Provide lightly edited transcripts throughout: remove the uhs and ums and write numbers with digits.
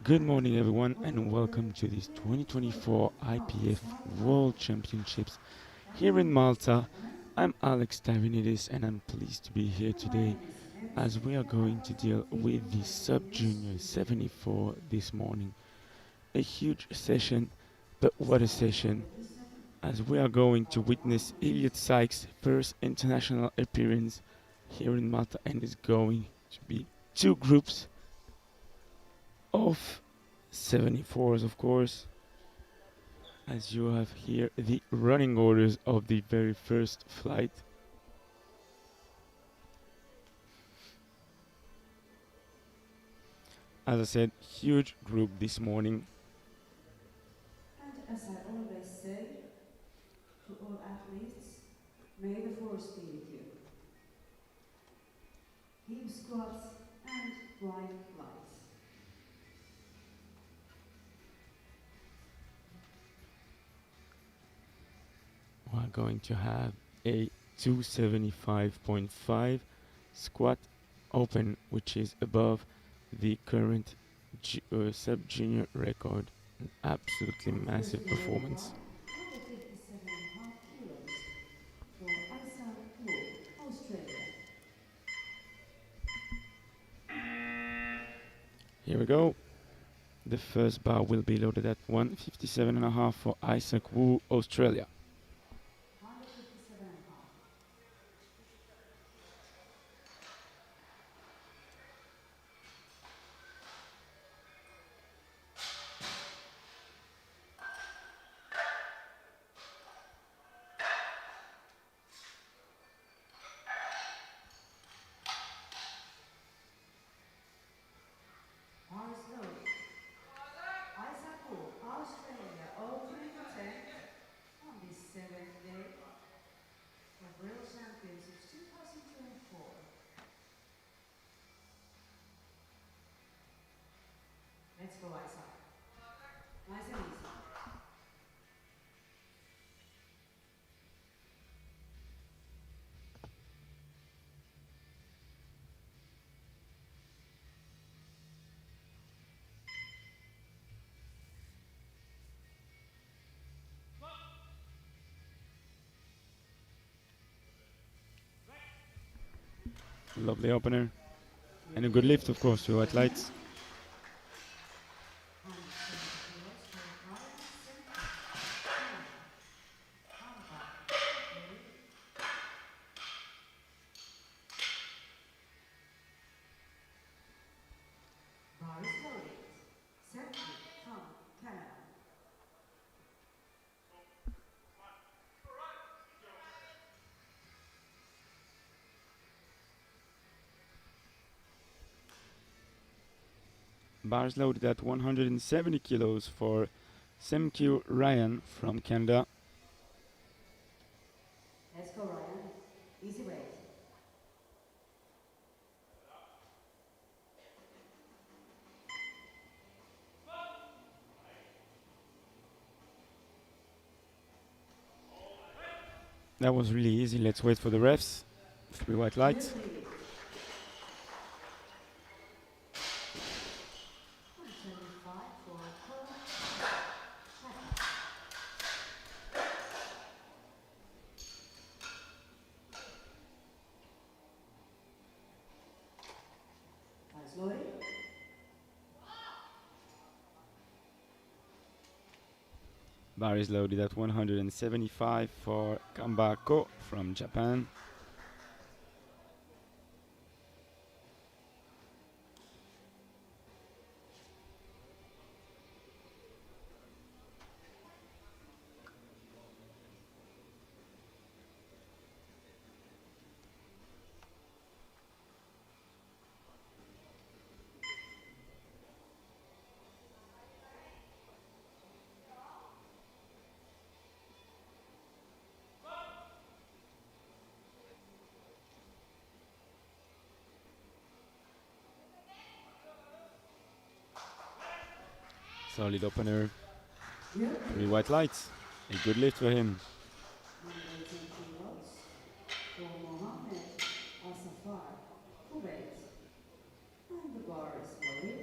Good morning, everyone, and welcome to this 2024 IPF World Championships here in Malta. I'm Alex Tavinidis, and I'm pleased to be here today as we are going to deal with the Sub Junior 74 this morning. A huge session, but what a session! As we are going to witness Elliot Sykes' first international appearance here in Malta, and it's going to be two groups of 74s, of course, as you have here the running orders of the very first flight. As I said, huge group this morning. And as I always say to all athletes, may the force be with you. Hip squats and wide flights. We're going to have a 275.5 squat open, which is above the current sub-junior record. An absolutely And massive first in row performance. 1, 157.5 kilos for Isaac Wu, Australia. Here we go. The first bar will be loaded at 157.5 for Isaac Wu, Australia. 157.5. Bar is loaded. Isaac Wu, Australia, opening attempt on this 7th day of World Championships 2024. Let's go, Isaac. Nice and easy. Lovely opener. And a good lift, of course, to white lights. 170 kilos for Ryan Semple, Canada. Come back, ready? Bar is loaded. Semple from Canada. Bars loaded at 170 kilos for Semq Ryan from Canada. Let's go, Ryan. Easy weight. That was really easy. Let's wait for the refs. 3 white lights. Let's leave it. 175 for Chaka. Nice loaded. Bar is loaded at 175 for Kambako from Japan. Solid opener. 3 white lights. A good lift for him. 118 kilos for Mohammed Asafar, Kuwait. And the bar is loaded.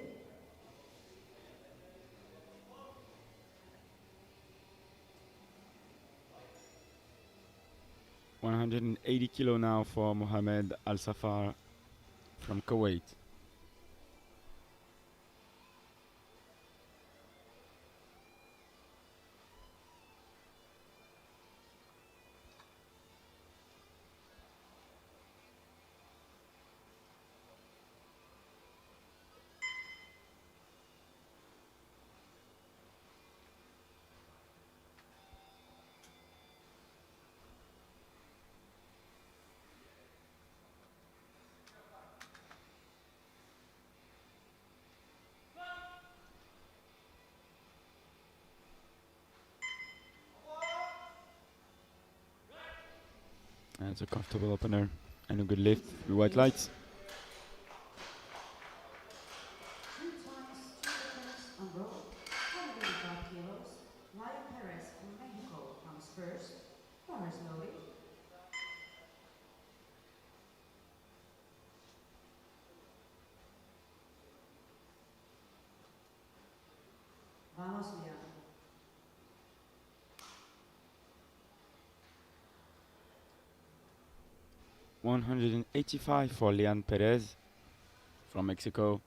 180 kilo now for Mohamed Al Safar from Kuwait. And it's a comfortable opener and a good lift through white lights. 3 times 2 attempts on rope, 105 kilos. Lion Perez from Mexico comes first. Bars loaded. Vamos, Lian. 185 for Lian Perez from Mexico.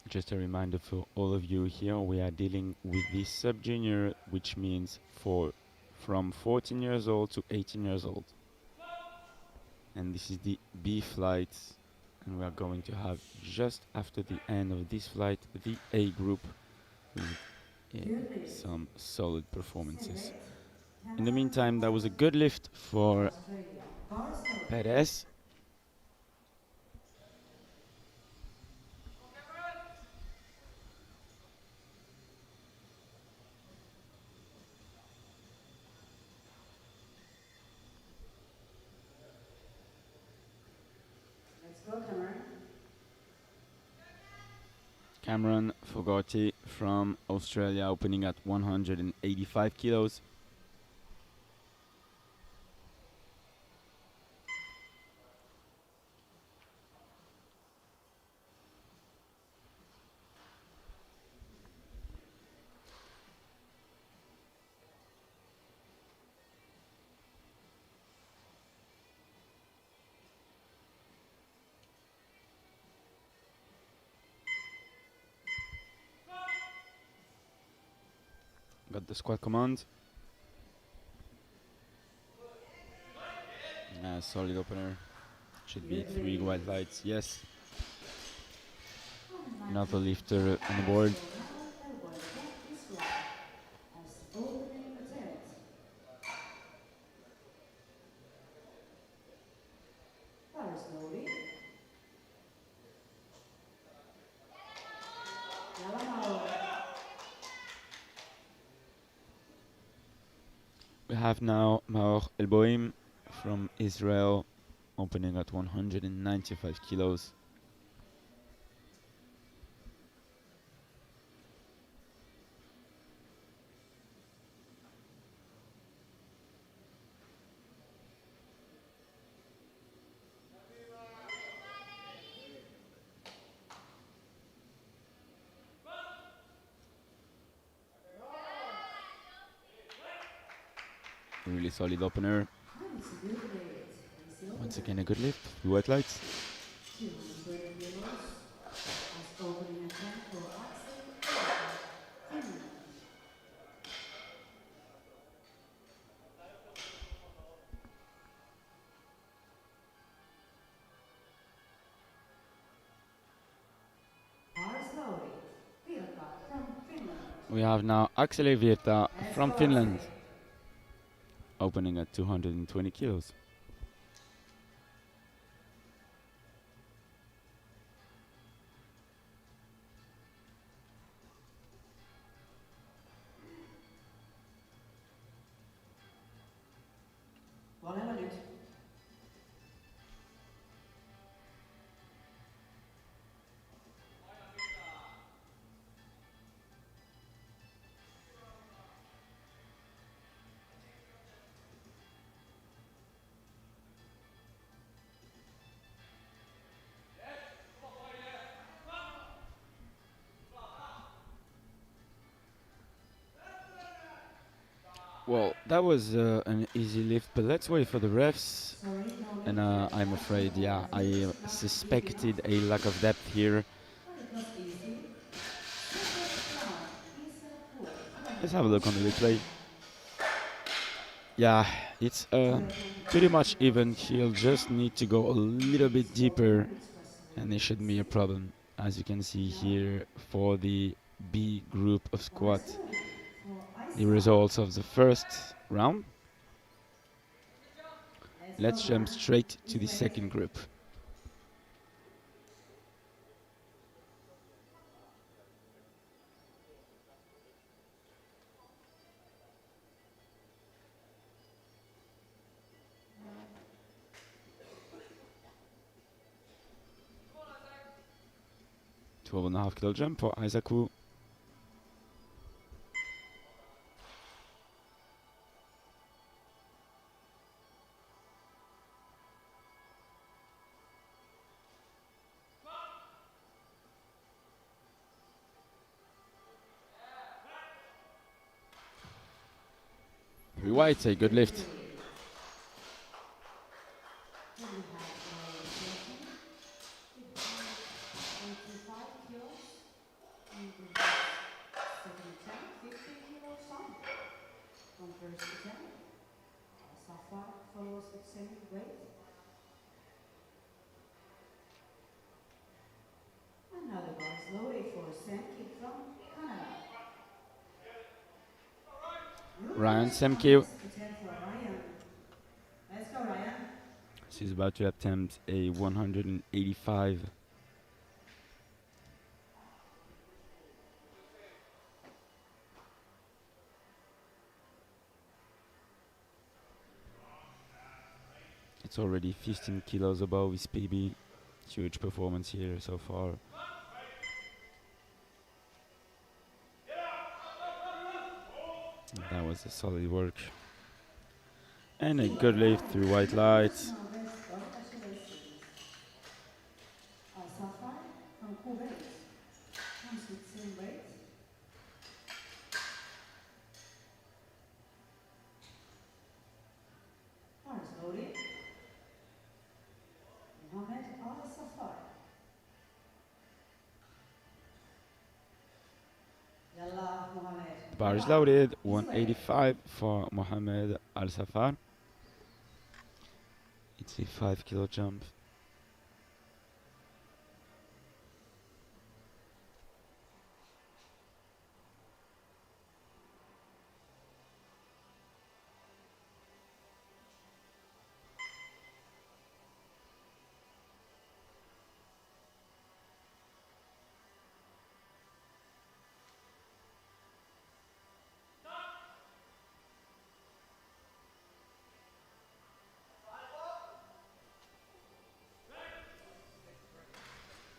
Just a reminder for all of you here, we are dealing with this sub-junior, which means from 14 years old to 18 years old. And this is the B flight, and we are going to have just after the end of this flight the A group with some solid performances. In the meantime, that was a good lift for Australia. Bars loaded. Perez. Let's go, Cameron. Cameron Fogarty from Australia opening at 185 kilos. Got the squat command. Solid opener. Should be 3 white lights. Yes. Another lifter on the board. Opening attempt. Bars loaded. Yalamao. We have now Maor Elboim from Israel opening at 195 kilos. Really solid opener. Once again, a good lift. White lights. 220 kilos. As opening attempt for Axel Finland. Bars loaded. Vilka from Finland. We have now Axel Virta from Finland opening at 220 kilos. Oleva nyt. Well, that was an easy lift, but let's wait for the refs. Sorry, no And lift. I'm afraid, yeah, I Big enough, suspected a lack of depth here. but it was easy. Second round, Isa Pu from Let's have a look on the replay. Australia. Yeah, it's Welcome pretty back much to even. World He'll Championship. just need to go a little Please bit walk deeper, more expressly. and it shouldn't be a Thank you. problem. As you can see Now, here for the B group of bar squat, slowly for the Isa. results of the first round. Let's go, Let's jump man. straight to This the weight. second group. Twelve and a half kilo jump for Isaacu. Three whites, a good lift. Victory. Then we have a session with 185 kilos. And in his second attempt, 15 kilos on. From first attempt, Safar follows with same weight. Another bar slowly for Semki from Canada. Ryan Newcomers from Semke. first attempt for Ryan. Let's go, Ryan. She's about to attempt a 185. It's already 15 kilos above his PB. Huge performance here so far. That was a solid work. And a good lift through white lights. Personal best, congratulations. Safar from Kuwait comes with same weight. Bars loaded. Mohamed Al Safar. Yalla, Mohamed. The bar is Yalla. loaded. Easy way. 185 for Mohamed Al Safar. It's a 5 kilo jump.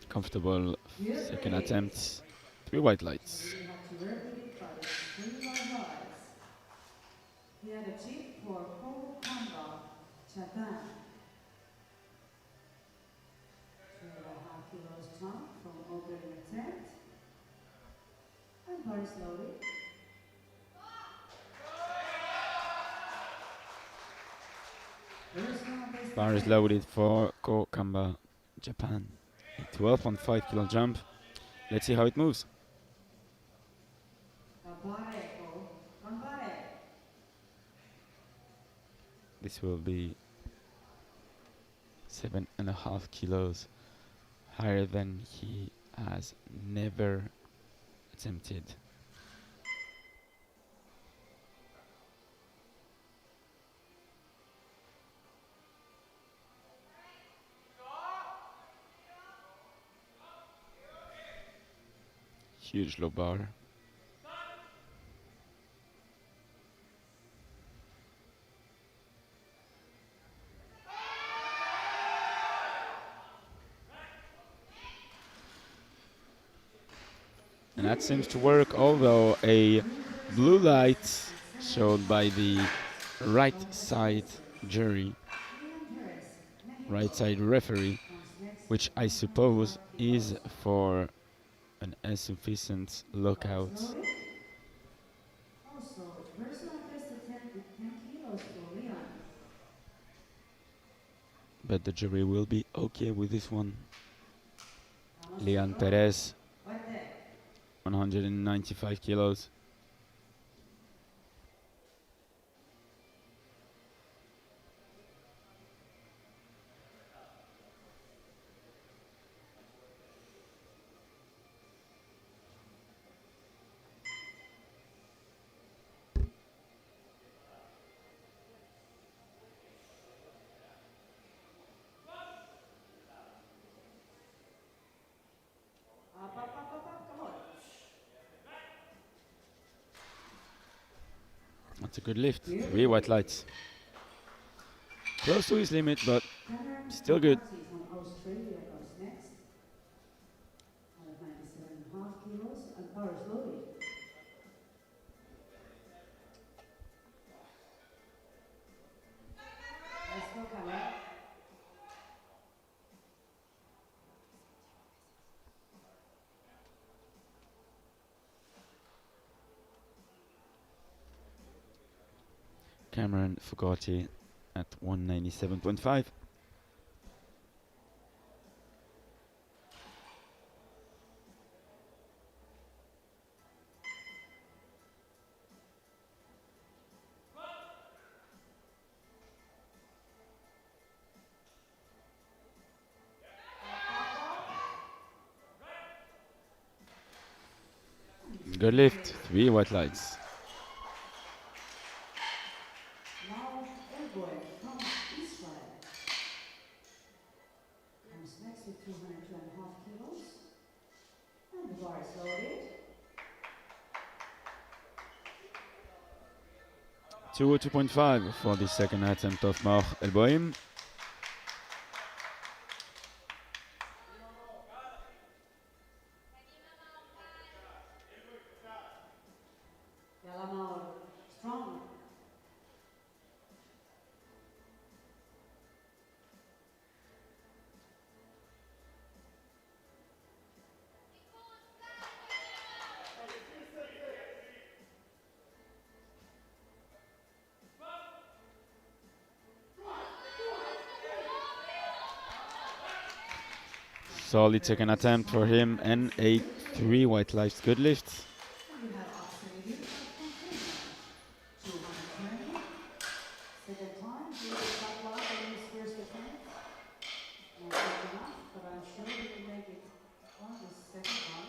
Comfortable Good second lift. attempt. 3 white You lights. really have to work with it, but it's 3 bar bars. He had achieved for Kokamba, Japan. 2.5 kilos jump from opening attempt. And bars loaded. Personal best Bar is attempt. loaded for Kokamba, Japan. A 12.5 kilo jump. Let's see how it moves. Gambare, Ko. Gambare. This will be 7.5 kilos higher than he has never attempted. Huge low bar. And that seems to work, although a blue light showed by the right side jury, right side referee, which I suppose is for an insufficient lookout. Also, personal best attempt but the jury will be okay with this one. Vamos Leon 5. Perez, Fuerte. 195 kilos. Up. Come on. That's a good lift. Good. 3 white lights. Close to his limit, but Cameron still good. McCarthy from Australia comes next. 197.5 kilos and power slowly. Let's go, Cameron. Cameron Fugati at 197.5. Good lift. 3 white lights. Now Elboy from Israel comes next with 202.5 kilos. And the bar is loaded. 202.5 for the second attempt of Mach El Boim. Yalamaur, strong. Solid second attempt for him and a 3 white lights. Good lift. And we have Oxford from Finland. 220. Second time, he will cut loud on his first attempt. Not good enough, but I'm sure he will make it on the second one.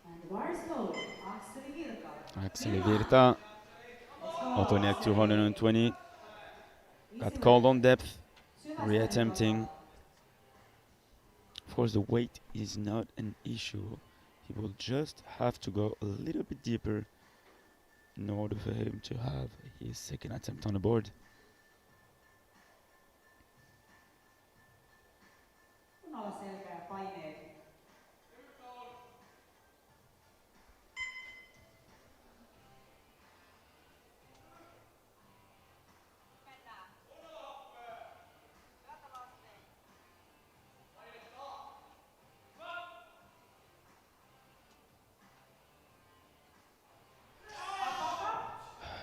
And the bar is loaded. Akseli Virka. Axel Virta, Let's go. Otoniak Akseli. 220. Got Easy called leg. on depth. Sydän Reattempting. Of course, the weight is not an issue. He will just have to go a little bit deeper in order for him to have his second attempt on the board. Kunnolla selkä ja paineet.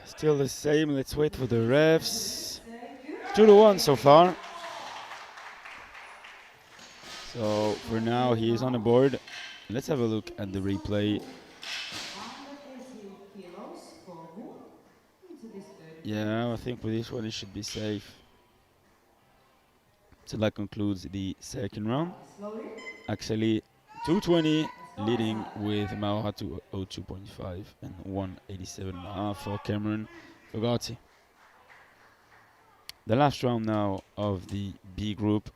Still the same. Let's wait for the refs. Stay good. 2-1 so far. So for now, he is on the board. Let's have a look at the replay. 180 kilos for Wu into this third. Yeah, I think with this one, it should be safe. So that concludes the second round. Slowly. Actually, 220 leading with Maoha to 02.5 and 187.5 for Cameron Fogati. The last round now of the B group.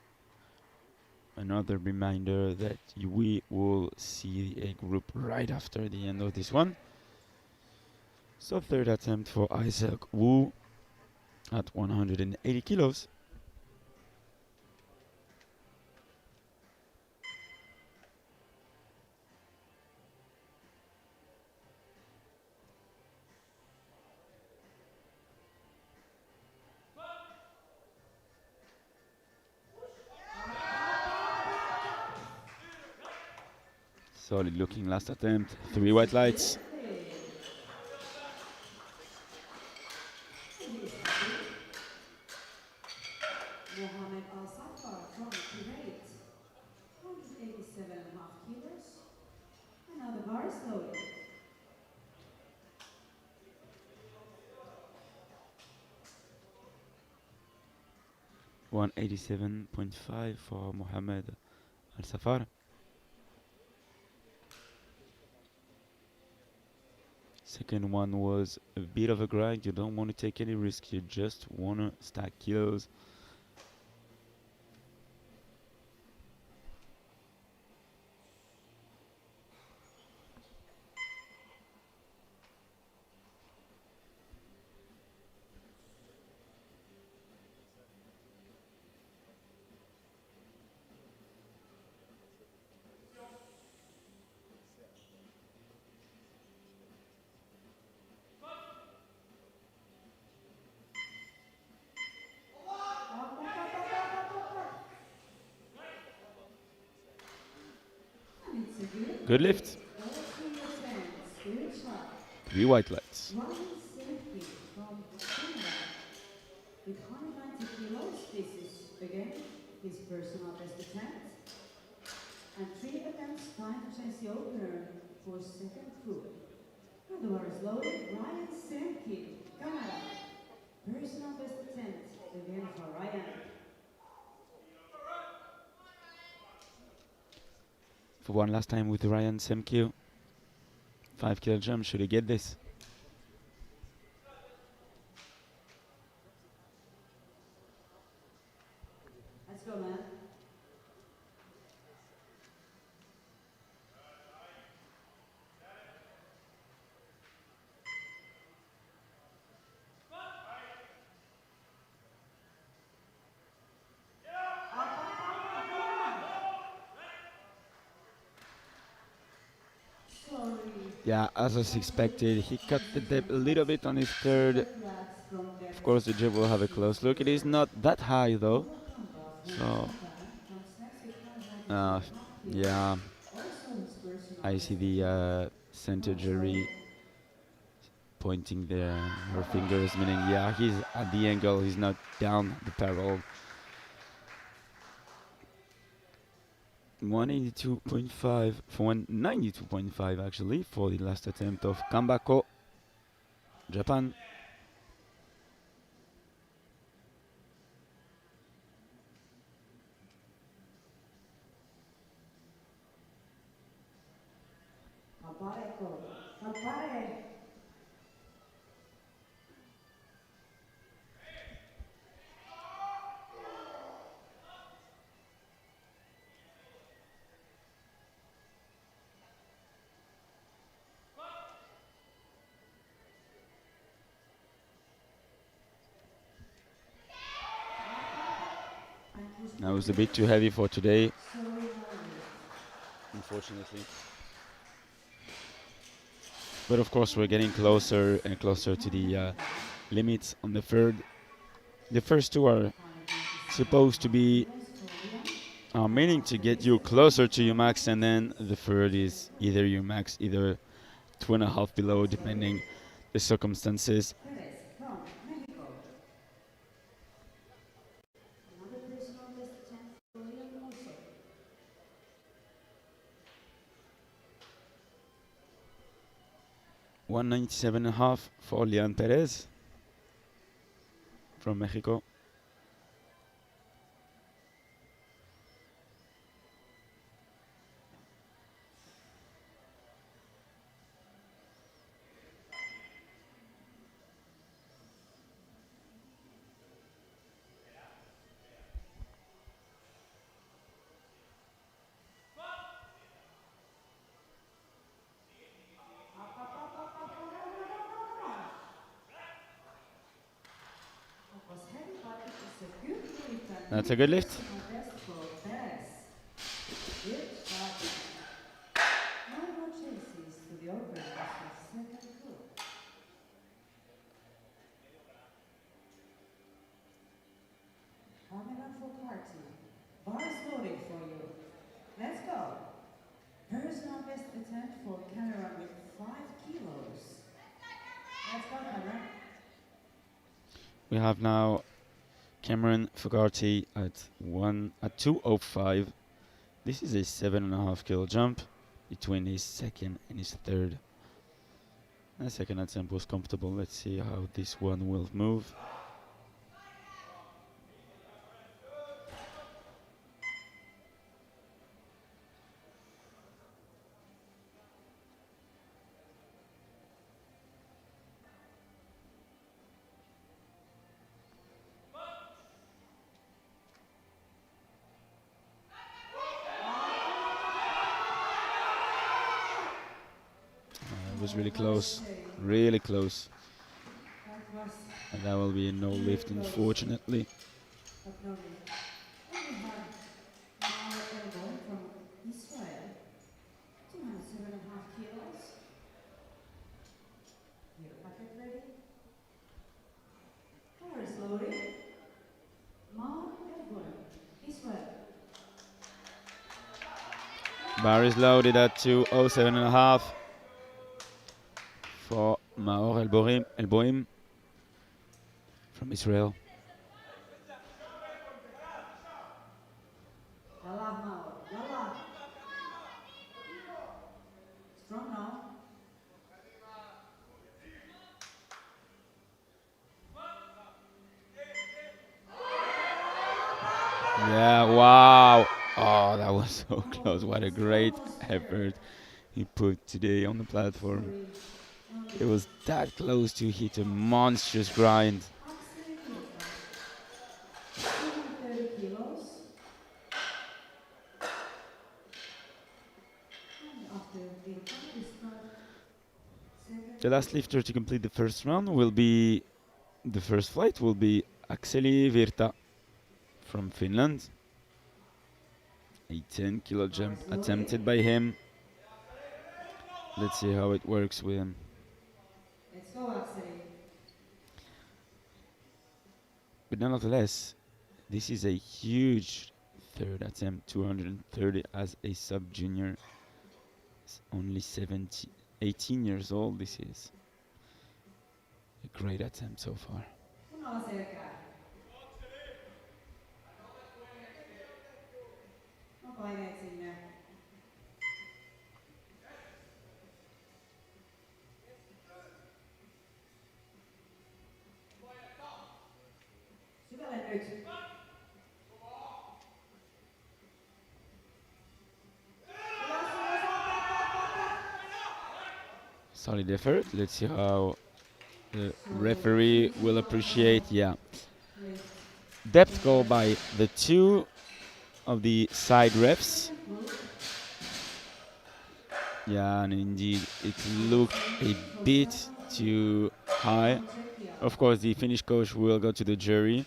Another reminder that we will see the A group right after the end of this one. So third attempt for Isaac Wu at 180 kilos. Solid looking last attempt. 3 white lights. Al-Safar from Kuwait, 187.5 kilos. And now the bar is loaded. 187.5 for Mohammed Al-Safar. Second one was a bit of a grind. You don't want to take any risk. You just want to stack kilos. And it's a good Good lift. lift. All 3 attempts. Good job. 3 white lights. Ryan Semke from Canada with 190 kilos. This is again his personal best attempt. And 3 attempts, time to change the opener for second crew. And the bar is loaded. Ryan Semke, Canada. Personal best attempt again for Ryan. For one last time with Ryan Semke. 5 kilo jump. Should he get this? Let's go, man. Yeah, as was expected, he cut the depth a little bit on his third. Of course, the jib will have a close look. It is not that high though. So, yeah, I see the center jury pointing her fingers, meaning, yeah, he's at the angle, he's not down the barrel. 182.5 for 192.5 actually for the last attempt of Kambako, Japan. That was a bit too heavy for today, unfortunately. But of course, we're getting closer and closer to the limits on the third. The first two are supposed to be meaning to get you closer to your max, and then the third is either your max, either 2.5 below, depending the circumstances. From Mexico. Another personal best attempt for Leon also. 197.5 for Leon Perez from Mexico. That's a good lift. Bars loaded for you. Let's go. Personal best attempt for Cameron with 5 kilos. Let's go, Cameron. We have now Cameron Fogarty at 205. This is a 7.5 kilo jump between his second and his third. The second attempt was comfortable. Let's see how this one will move. It was really close, really close. And that will be a no lift, unfortunately. And we have now elbow from Israel, 207.5 kilos. Your packet ready? Car is loaded. Mount Elbow, Israel. Bar is loaded at 207.5 for Maor El Boim from Israel. Yalla, Maor, yalla. Strong now. Yeah, wow. Oh, that was so close. What a great effort he put today on the platform. It was that close to hit a monstrous grind. Axel Virta, 230 kilos. And after Virta, we start second. The last lifter to complete the first round will be, the first flight will be Akseli Virta from Finland. A 10 kilo jump attempted by him. Let's see how it works with him. Let's go, Axel. But nonetheless, this is a huge third attempt, 230 as a sub-junior. Only 18 years old. This is a great attempt so far. Kunnolla selkää. No paineet sinne. Syvälle nyt. Solid effort. Let's see how the referee will appreciate. Yeah. Depth goal by the two of the side refs. Yeah, and indeed it looked a bit too high. Of course, the Finnish coach will go to the jury.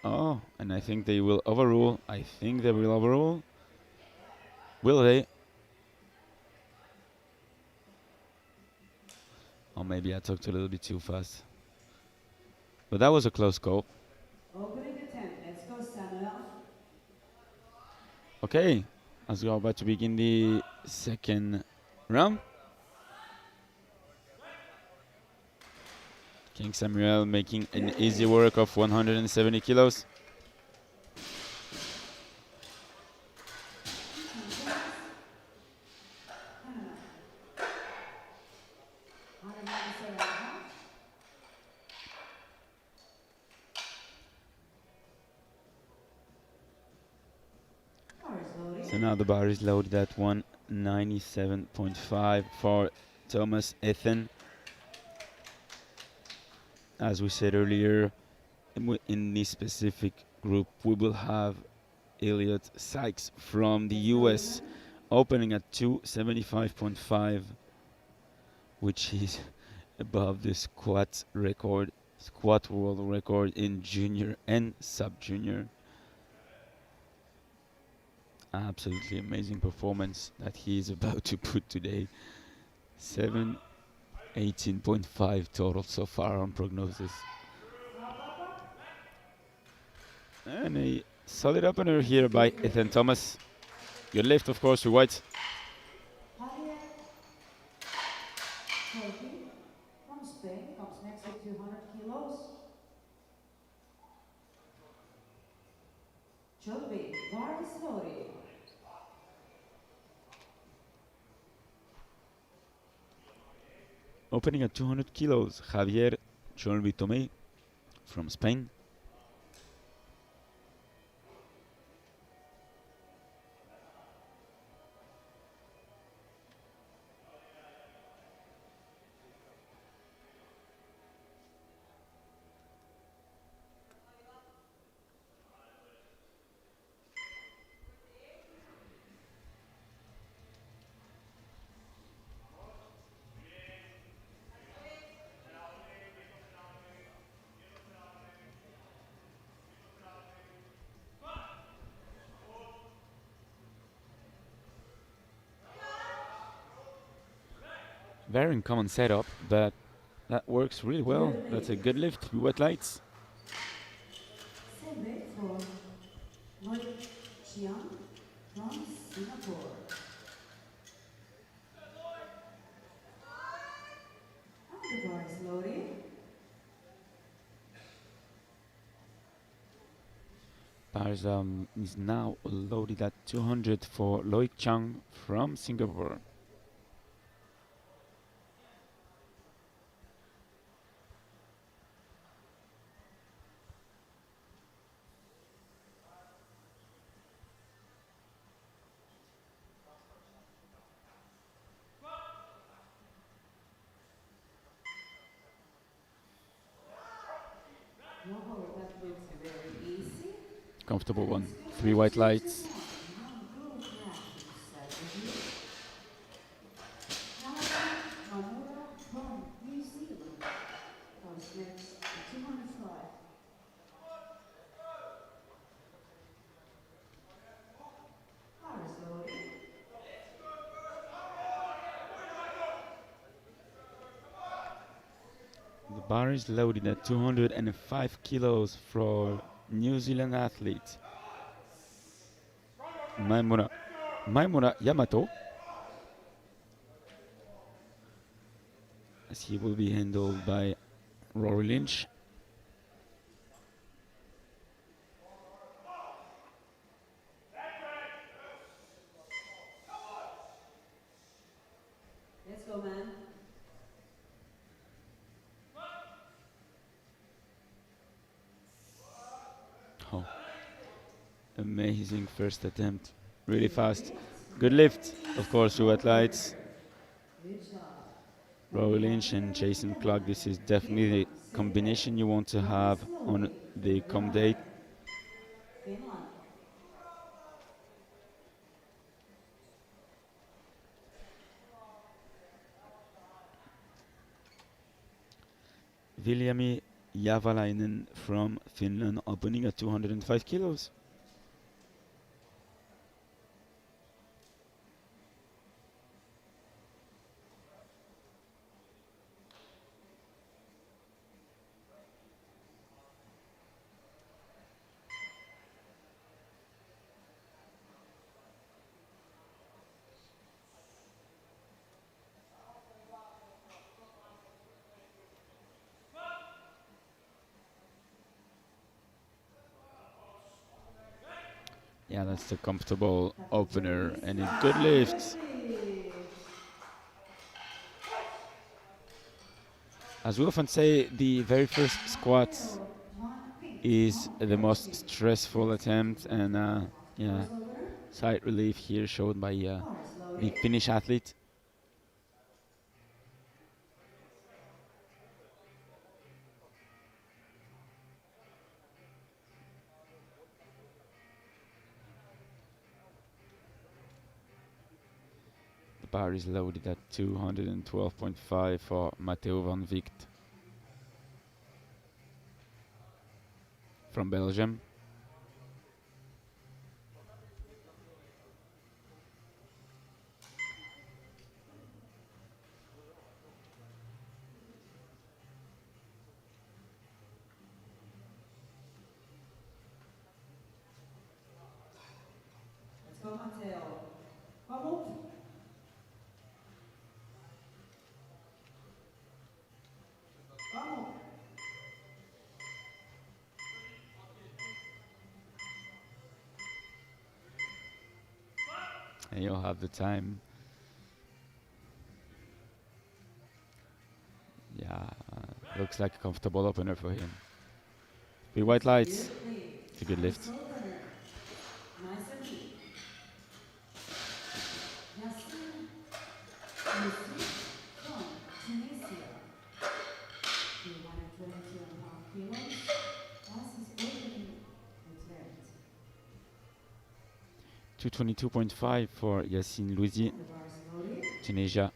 Oh, and I think they will overrule. I think they will overrule. Will they? Or maybe I talked a little bit too fast. But that was a close call. Opening attempt. Let's go, Samuel. Okay, as we are about to begin the second round. King Samuel making an easy work of 170 kilos. So now the bar is loaded at 197.5 for Thomas Ethen. As we said earlier, in this specific group, we will have Elliot Sykes from the US opening at 275.5, which is above the squat world record in junior and sub-junior. Absolutely amazing performance that he is about to put today. 718.5 total so far on prognosis. And a solid opener here by Ethan Thomas. Good lift, of course, to white. Javier Colby from Spain comes next with 200 kilos. Colby, bar is loaded. Opening at 200 kilos, Javier Cholvi Tomé from Spain. Very uncommon setup, but that works really well. Good That's a lift. good lift with wet lights. Same weight for Loic Chiang from Singapore. And the bar is loaded. Bars is now loaded at 200 for Loic Chang from Singapore. Whoa, that looks very easy. Comfortable And one. let's go 3 for white 2 to lights. 1. Non-group match inside review. Naomi Mamura from New Zealand comes next at 205. Bar is loaded. The bar is loaded at 205 kilos for New Zealand athlete Maimuna Yamato, as he will be handled by Rory Lynch. Let's go, man. Oh, amazing first attempt. Really Good fast. lift. Good lift, Very of easy course, to wet lights. over. Good job. Then Rory we have Lynch and here in Jason the Clark. This line, is definitely the Finland, same weight. combination you want to Bar have is on loaded. the They com are date. here. Finland. Viljami Javalainen from Finland opening at 205 kilos. Yeah, that's the comfortable Captain opener Jamie and a good Scott. Good lift. lift. As we often say, the very first squat Matteo Van Pink is from the most Belgium. stressful Next with attempt, and 205 yeah, kilos opener. slight relief here showed by Bar is the loaded. Finnish athlete. The bar is loaded at 212.5 for Matteo van Vicht from Belgium. Let's go, Matteo. and you'll have the time. Yeah, looks like a comfortable opener for him. Three white lights. Good lift. It's a good Nice lift. opener. Nice and neat. Yassine Youssef from Tunisia. 222.5 kilos. That's his opening attempt. 222.5 for Yassine Louisi, And the bar is loaded. Tunisia.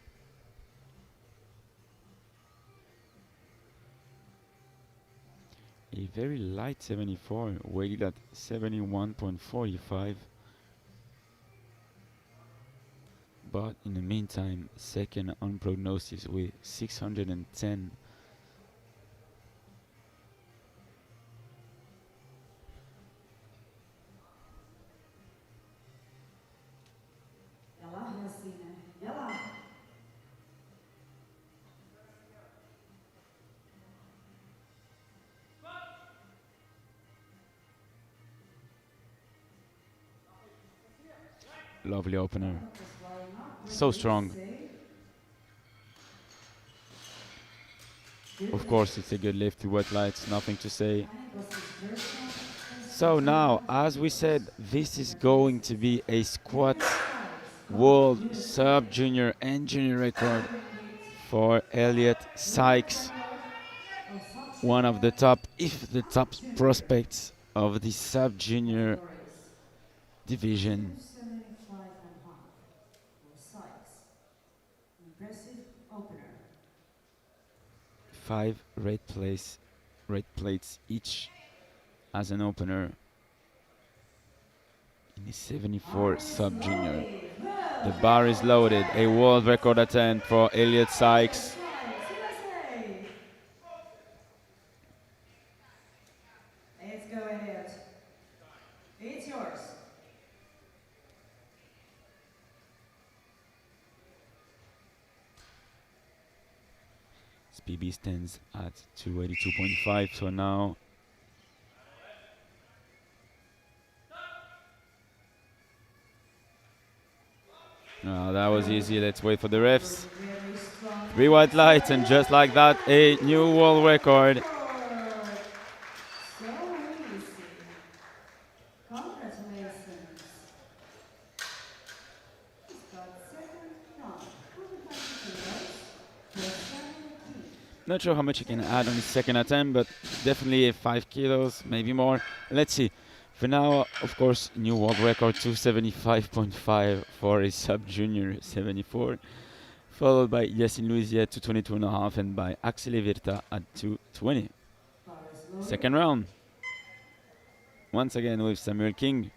A very light 74, weighted at 71.45. But in the meantime, second on prognosis with 610. Yalla Yassine. Yalla. Lovely opener. That was flying up. So Great strong. save. Good Of course, lift. it's a good lift to wet lights, nothing to say. And it was his personal best So of now, 2.5 as we said, kilos. this is Let's going face to it. be a squat Elliot Sykes from world USA. sub junior and junior record Opening weight for Elliot 1 Sykes, record of sub one of the junior top, if the and top junior prospects of the sub junior categories. division. 275.5 for Sykes. Impressive opener. 5 red plates each as an opener in the 74 Bar is sub junior. loaded. The World bar is record loaded. A world attempt. record attempt for Elliot Elliot Sykes. Sykes, USA. Let's go, Elliot. It's yours. His PB stands at 282.5, so now that was easy. Let's wait for the refs. Very strong 3 white lights, and just like that, a new world record. So easy. Congratulations. He's got second from 120 kilos. Samuel King. Not sure how much he can add on his second attempt, but definitely 5 kilos, maybe more. Let's see. For now, of course, new world record 275.5 for a sub junior 74, followed by Yassine Louisi at 222.5 and by Axel Virta at 220. Bar is loaded. Second round. Once again with Samuel King.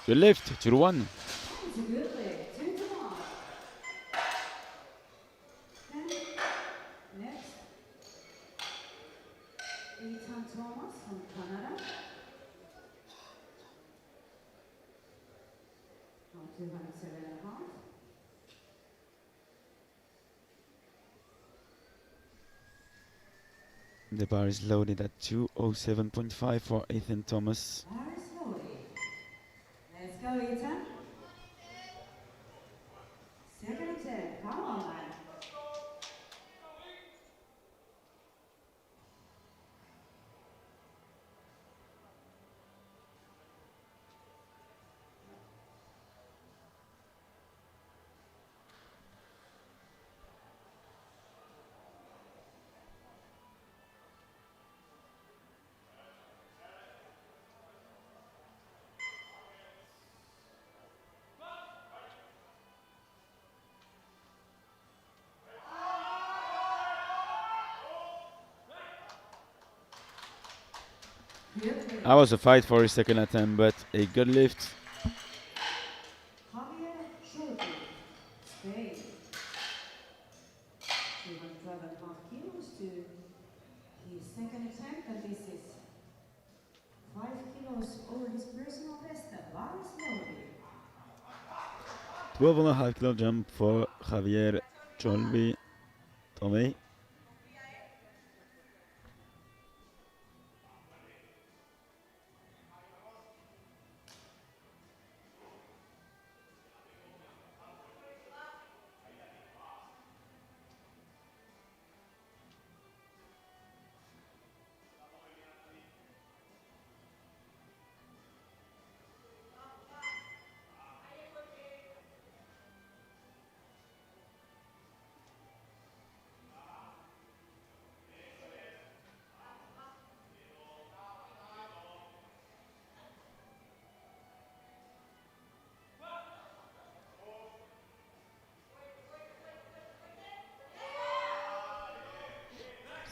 Good lift, 2-1. It's a good lift. 2 to 1. And next, Ethan Thomas from Canada. From 207.5. The bar is loaded at 207.5 for Ethan Thomas. Bar is loaded. Let's go, Ethan. Second attempt. Come on, man. Good lift. That was a fight for his second attempt, but a good lift. Javier Shorty, Spain. 212.5 kilos to The second attempt, and this is 5 kilos over his personal best, very slowly. 12.5 kilo jump for Javier Cholby Tomei.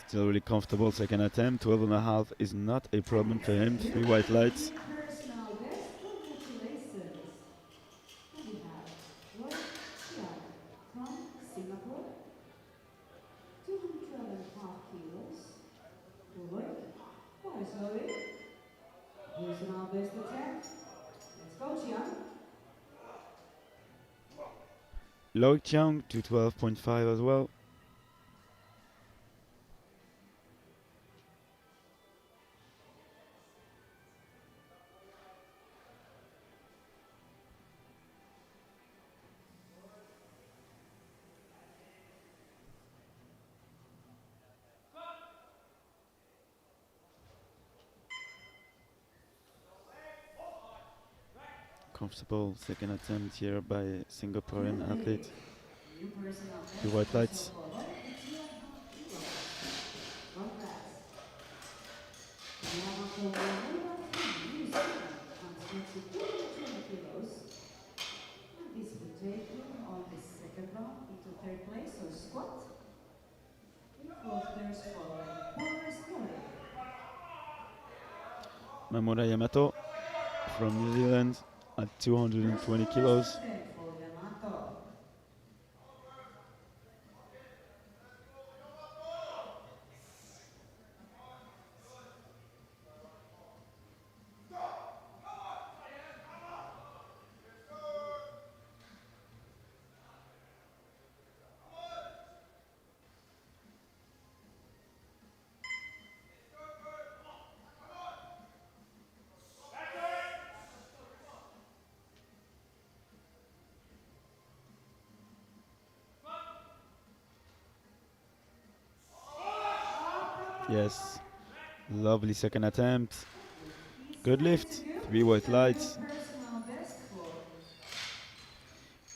Still really comfortable second attempt. 12.5 is not a problem for him. 3 white lights. New personal best, congratulations. And we have Roy Chiang from Singapore, 212.5 kilos. Roy, very slowly. Personal best attempt. Let's go, Chiang. Lloyd Chiang to 12.5 as well. Comfortable second attempt here by Singaporean athlete. New personal best. 2 white lights. For Roy, the 2.5 kilos. Congrats. Yamato Nomura from New Zealand comes next to 220 kilos. And this will take him on the second round into third place, so squat. In fourth place for Boris Norrie. Mamura Yamato from New Zealand at 220 kilos. For Yamato. Yes, lovely second attempt. Good lift. 3 white lights. Personal best for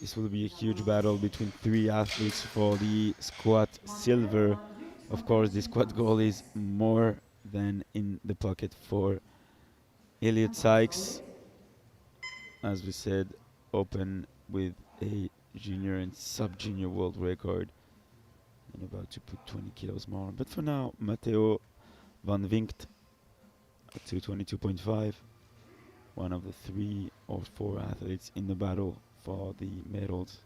This will be a huge battle between 3 athletes for the squat silver. Of course, the squat goal is more than in the pocket for Elliot Sykes. As we said, open with a junior and sub-junior world record and about to put 20 kilos more. But for now, Matteo van Vinkt at 222.5, one of the 3 or 4 athletes in the battle for the medals.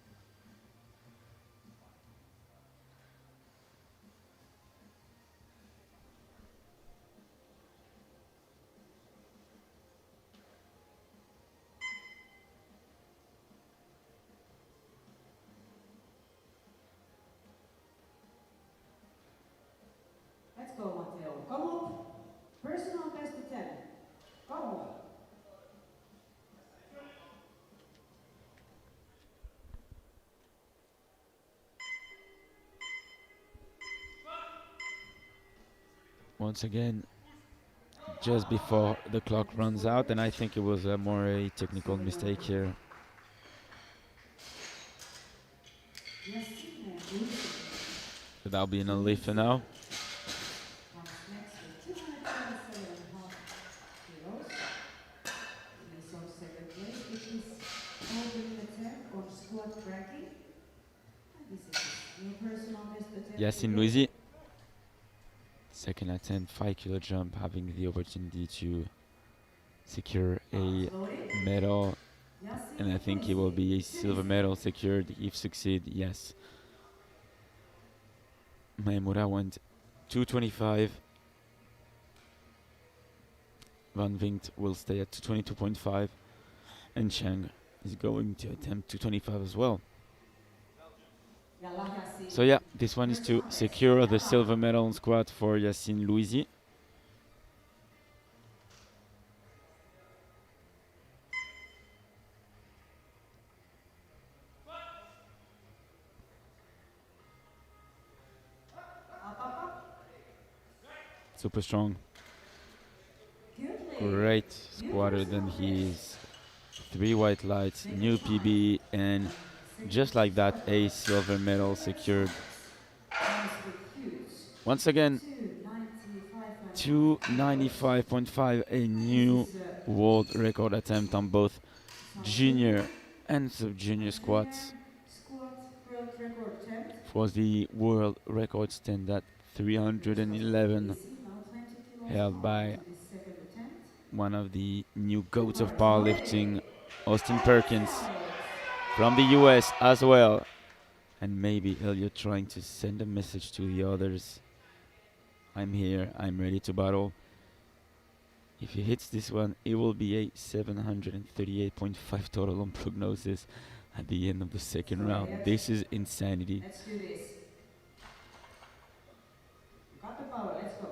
Let's go, Matteo. Come up. Personal best to 10. Come on. Once again, just before the clock runs out, and I think it was more a technical mistake here. So that'll be an unleash for now. Comes next with 227.5 kilos. He's on second place with his opening attempt on squat bracket. And this is his new personal best attempt. Yassine Louisi. Second attempt, 5 kilo jump, having the opportunity to secure a medal. And I think it will be a silver medal secured if succeed, yes. Maimura went 225 Van Vinkt will stay at 222.5, and Chang is going to attempt 225 as well. So yeah, this one is to secure the silver medal on squat for Yacine Louisi. Super strong. Great squatter. Then he's 3 white lights, new PB, and just like that, a silver medal secured. Once again, 295.5, a new world record attempt on both junior and sub-junior squats. World record attempt. For the world record stand at 311, Easy, now 20 kilos held more by on this second attempt. one of the new goats of Martinelli. powerlifting, Austin Perkins, Excellent. from the US as well. And maybe Elliot trying to send a message to the others. I'm here, I'm ready to battle. If he hits this one, it will be a 738.5 total on prognosis at the end of the second round. This is insanity. Let's do this. You got the power, let's go.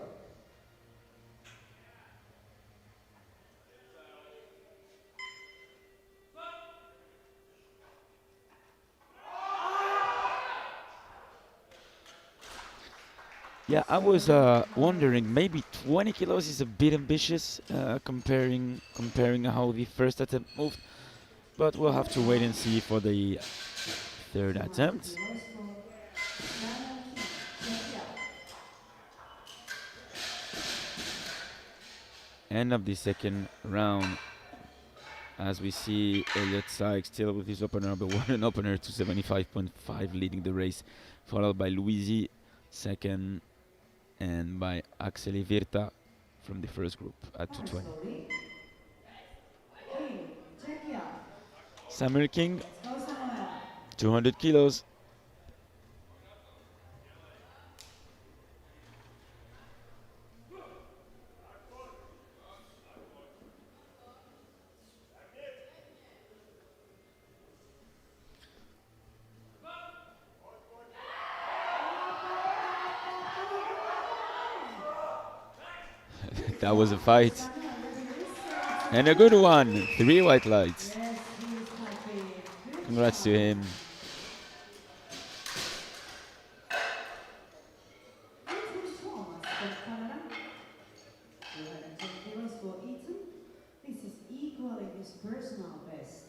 Yeah, I was wondering, maybe 20 kilos is a bit ambitious, comparing how the first attempt moved, but we'll have to wait and see for the third attempt. End of the second round, as we see Elliot Sykes still with his opener, but one opener to 75.5, leading the race, followed by Luisi second, and by Axel Virta from the first group at 220. Samuel King, 200 kilos. That was a fight. And a good one. 3 white lights. Congrats to him. This is equaling his personal best.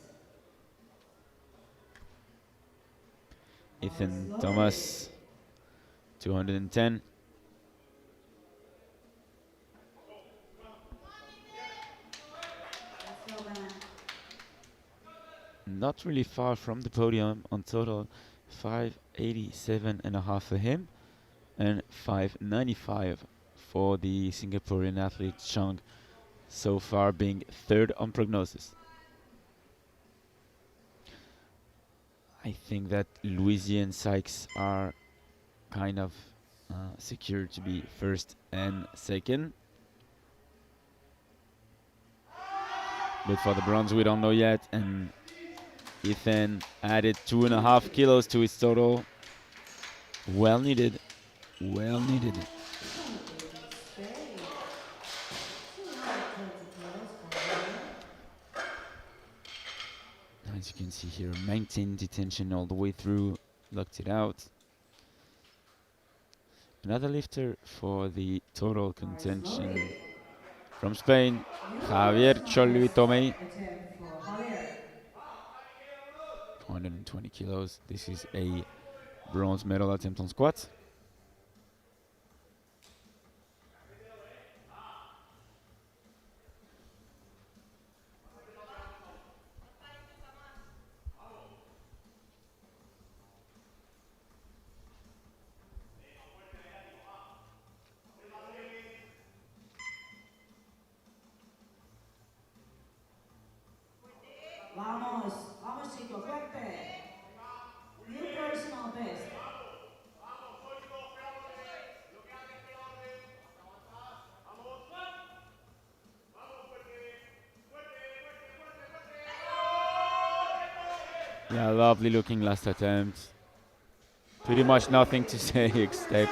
Ethan Thomas, 210. Not really far from the podium on total. 587.5 for him and 595 for the Singaporean athlete Chang, so far being third on prognosis. I think that Louisi and Sykes are kind of secure to be first and second. But for the bronze, we don't know yet. And Ethan added 2.5 kilos to his total. Well needed. Well needed. As you can see here, maintained detention all the way through, locked it out. Another lifter for the total contention from Spain, Javier Cholui Tomei. 120 kilos. This is a bronze medal attempt on squats. Vamos chicos, fuerte. New personal best. Yeah, lovely looking last attempt. Pretty much nothing to say except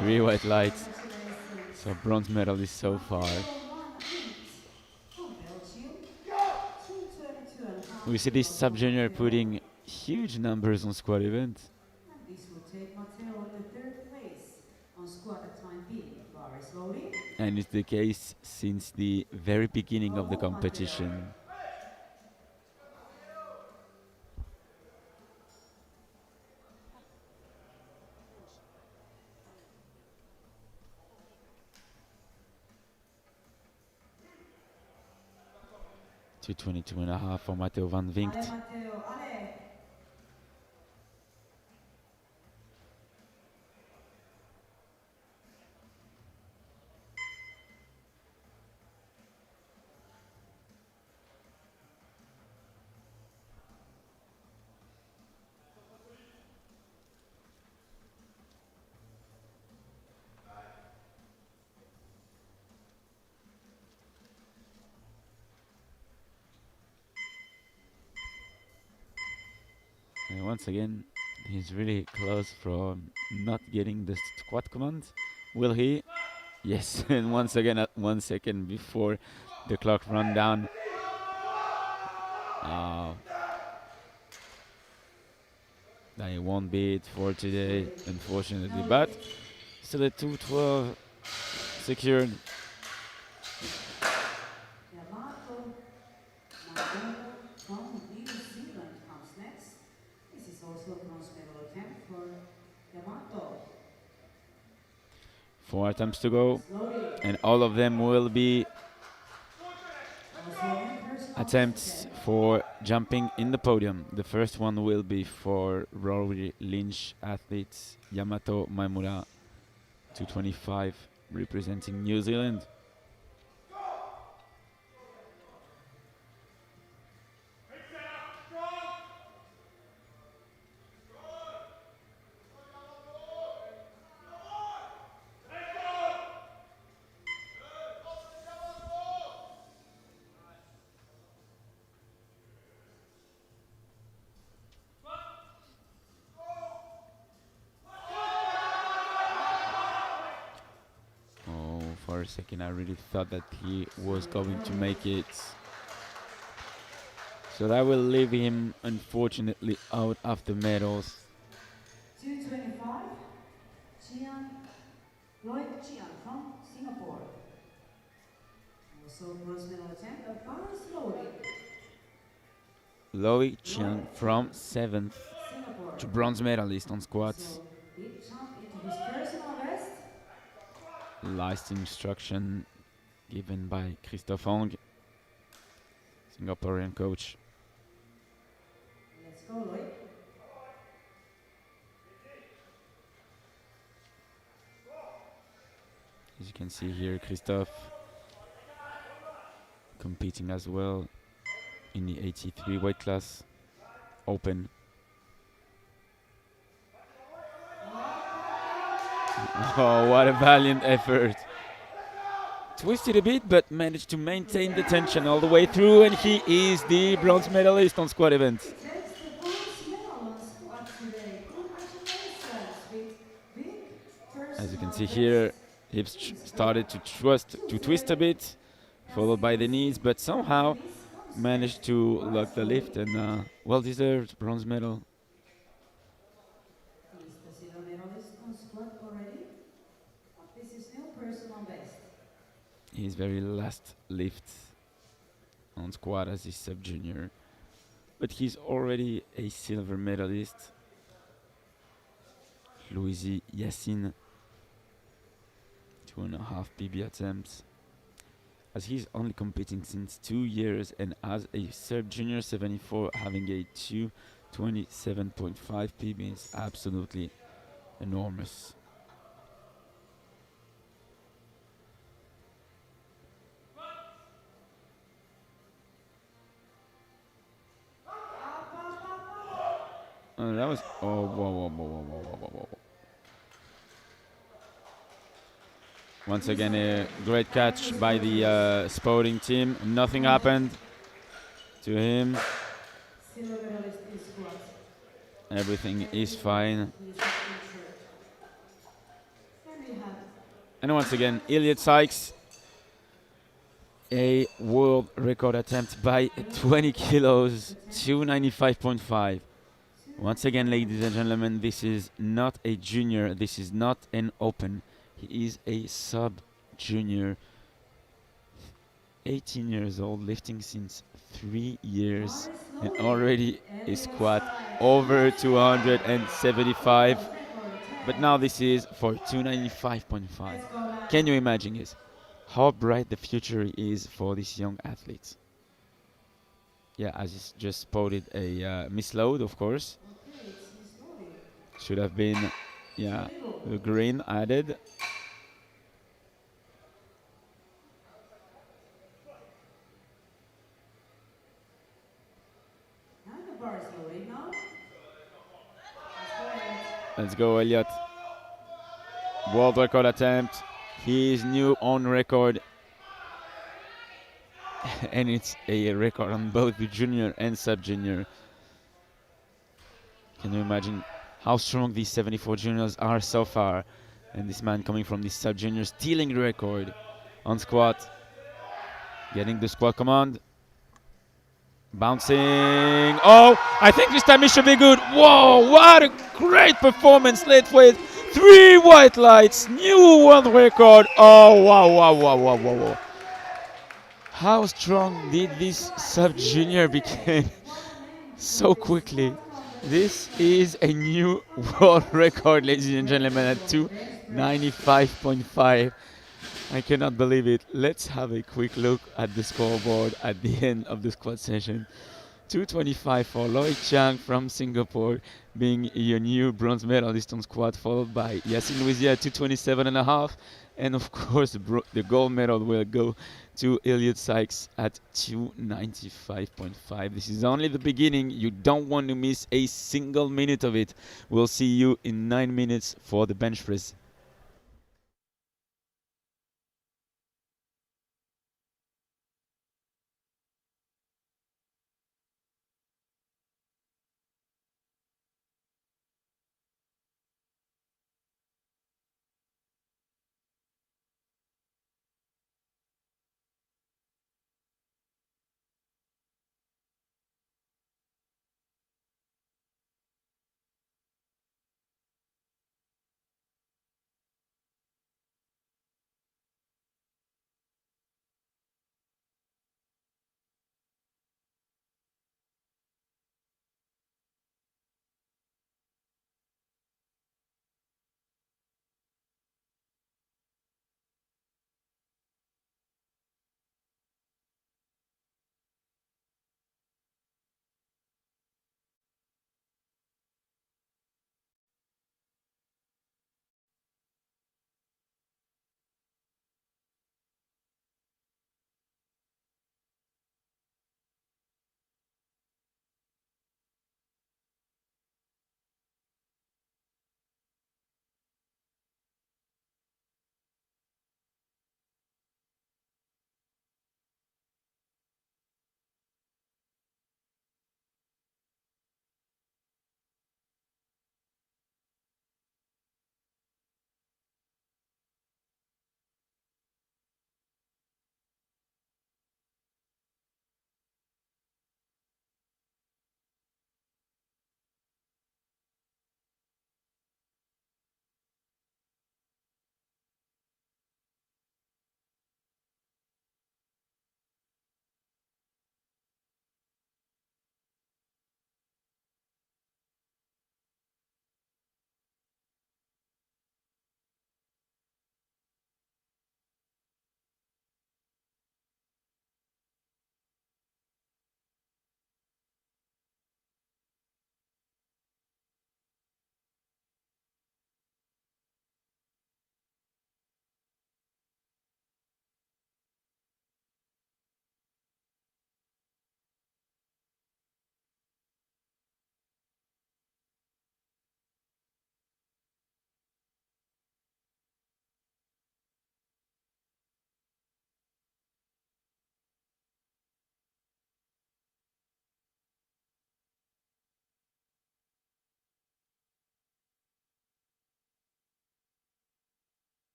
3 white lights. Congratulations. So bronze medalist so far. Matteo Van Aert from Belgium. 222 and a half We see this kilo for sub-junior Matteo. putting huge numbers on squad event. And this will take Matteo in the third place on squad at time being. Bar is loading. And it's the case since the very beginning Go of the home, Matteo. competition. To 22.5 for Matteo van Ale, Vinkt. Matteo, ale. And once again, he's really close from not getting the squad command. Will he? Yes, and once again at 1 second before the clock run down. Uh, that won't be it for today, unfortunately. Now But look. still a 212 secured. Yamato Nagono from New Zealand comes next. This is also a bronze medal attempt for Yamato. 4 attempts to go, Loading. and all of them will be Also new personal best attempts attempt. for jumping in the podium. The first one will be for Rory Lynch athletes Yamato Maimura, 225, representing New Zealand. Oh, for a second I really thought that he was going to make it. So that will leave him, unfortunately, out of the medals. 225. Chiang Lloyd Chiang from Singapore. Also bronze medal attempt. The bar is loading. Loic Chiang from 7th Singapore. to bronze medalist on squats. So big jump into his personal best. Last instruction given by Christophe Hong, Singaporean coach. Let's go, Lloyd. As you can see here, Christophe competing as well in the 83 weight class, open. Oh, what a valiant effort. Twisted a bit, but managed to maintain the tension all the way through, and he is the bronze medalist on squad events. He takes the bronze medal on squad today. Congratulations with big personal As you can see best. here, hips started to twist a bit, followed by the knees, but somehow managed to lock the lift, and well-deserved bronze medal. He's the silver medalist on squad already. But this is new personal best. His very last lift on squad as a sub-junior, but he's already a silver medalist. Louisi Yassine, 2.5 PB attempts. As he's only competing since 2 years, and as a sub-junior 74, having a 227.5 PB is absolutely enormous. That was whoa, whoa, whoa, whoa, whoa, whoa, whoa, whoa. Once again, a great catch by the spotting team. Nothing happened to him. Silver medalist in squad. Everything is and fine. he is not injured. And we have And once again, Elliot Alex Sykes, a world record attempt by 20 kilos, attempt 295.5. Once again, ladies and 295. gentlemen, this is not a junior, this is not an open. He is a sub junior, 18 years old, lifting since 3 years, More and slowly. already a Elliot squat Sykes. over Nice job. 275. World record But now attempt. this is for 295.5. Let's go, Can you man. imagine it? How bright the future is for this young athlete. Yeah, as it's just spotted a misload, of course. Okay, it's misloading. Should have been, It's yeah, illegal. the green added. And the bar is loading now. Let's go ahead. Let's go, Elliot. World record attempt. His new on record, and it's a record on both the junior and sub junior. Can you imagine how strong these 74 juniors are so far? And this man coming from the sub junior, stealing the record on squat, getting the squat command, bouncing. Oh, I think this time it should be good. Whoa, what a great performance led with 3 white lights, new world record. Oh, wow, wow, wow, wow, wow, wow. How strong did Elliot this squats sub junior become 300. What a man so with the quickly? squat numbers. This is a new And world next, record, ladies and ready gentlemen, at for bench press. 295.5. I cannot believe it. Let's have a quick look at the scoreboard at the end of the squat session. 225 for Lloyd Chang from Singapore, being your new bronze medalist on squat, followed by Yassine Louisia at 227.5. And of course, the gold medal will go to Elliot Sykes at 295.5. This is only the beginning. You don't want to miss a single minute of it. We'll see you in 9 minutes for the bench press.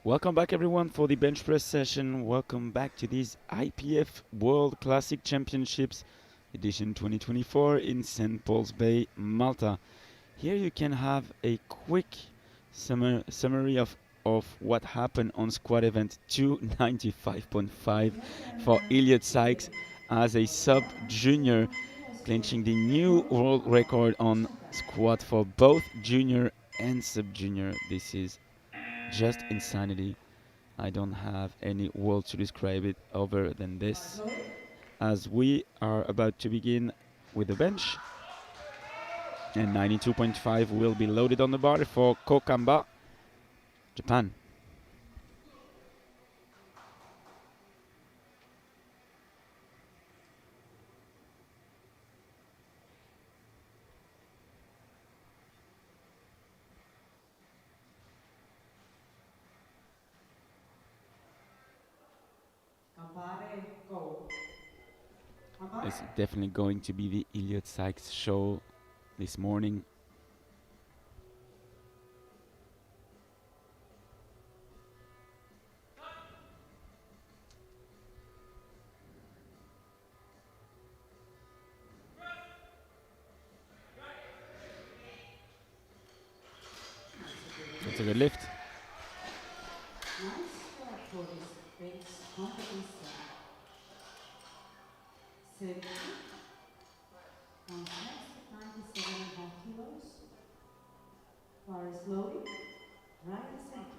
Welcome back, everyone, for the bench press session. Welcome back to these IPF World Classic Championships, edition 2024 in St. Paul's Bay, Malta. Here you can have a quick summary of what happened on squat event 295.5 for Elliot Sykes as a sub-junior, clinching the new world record on squat for both junior and sub-junior. This is just insanity. I don't have any word to describe it other than this. As we are about to begin with the bench, and 92.5 will be loaded on the bar for Kokamba, Japan. Campare, go. Campare. It's definitely going to be the Elliot Sykes show this morning. That's a good lift. Nice squat for this base competition. 70. Comes next, 97.5 kilos. Bar is loaded. Ryan Semke,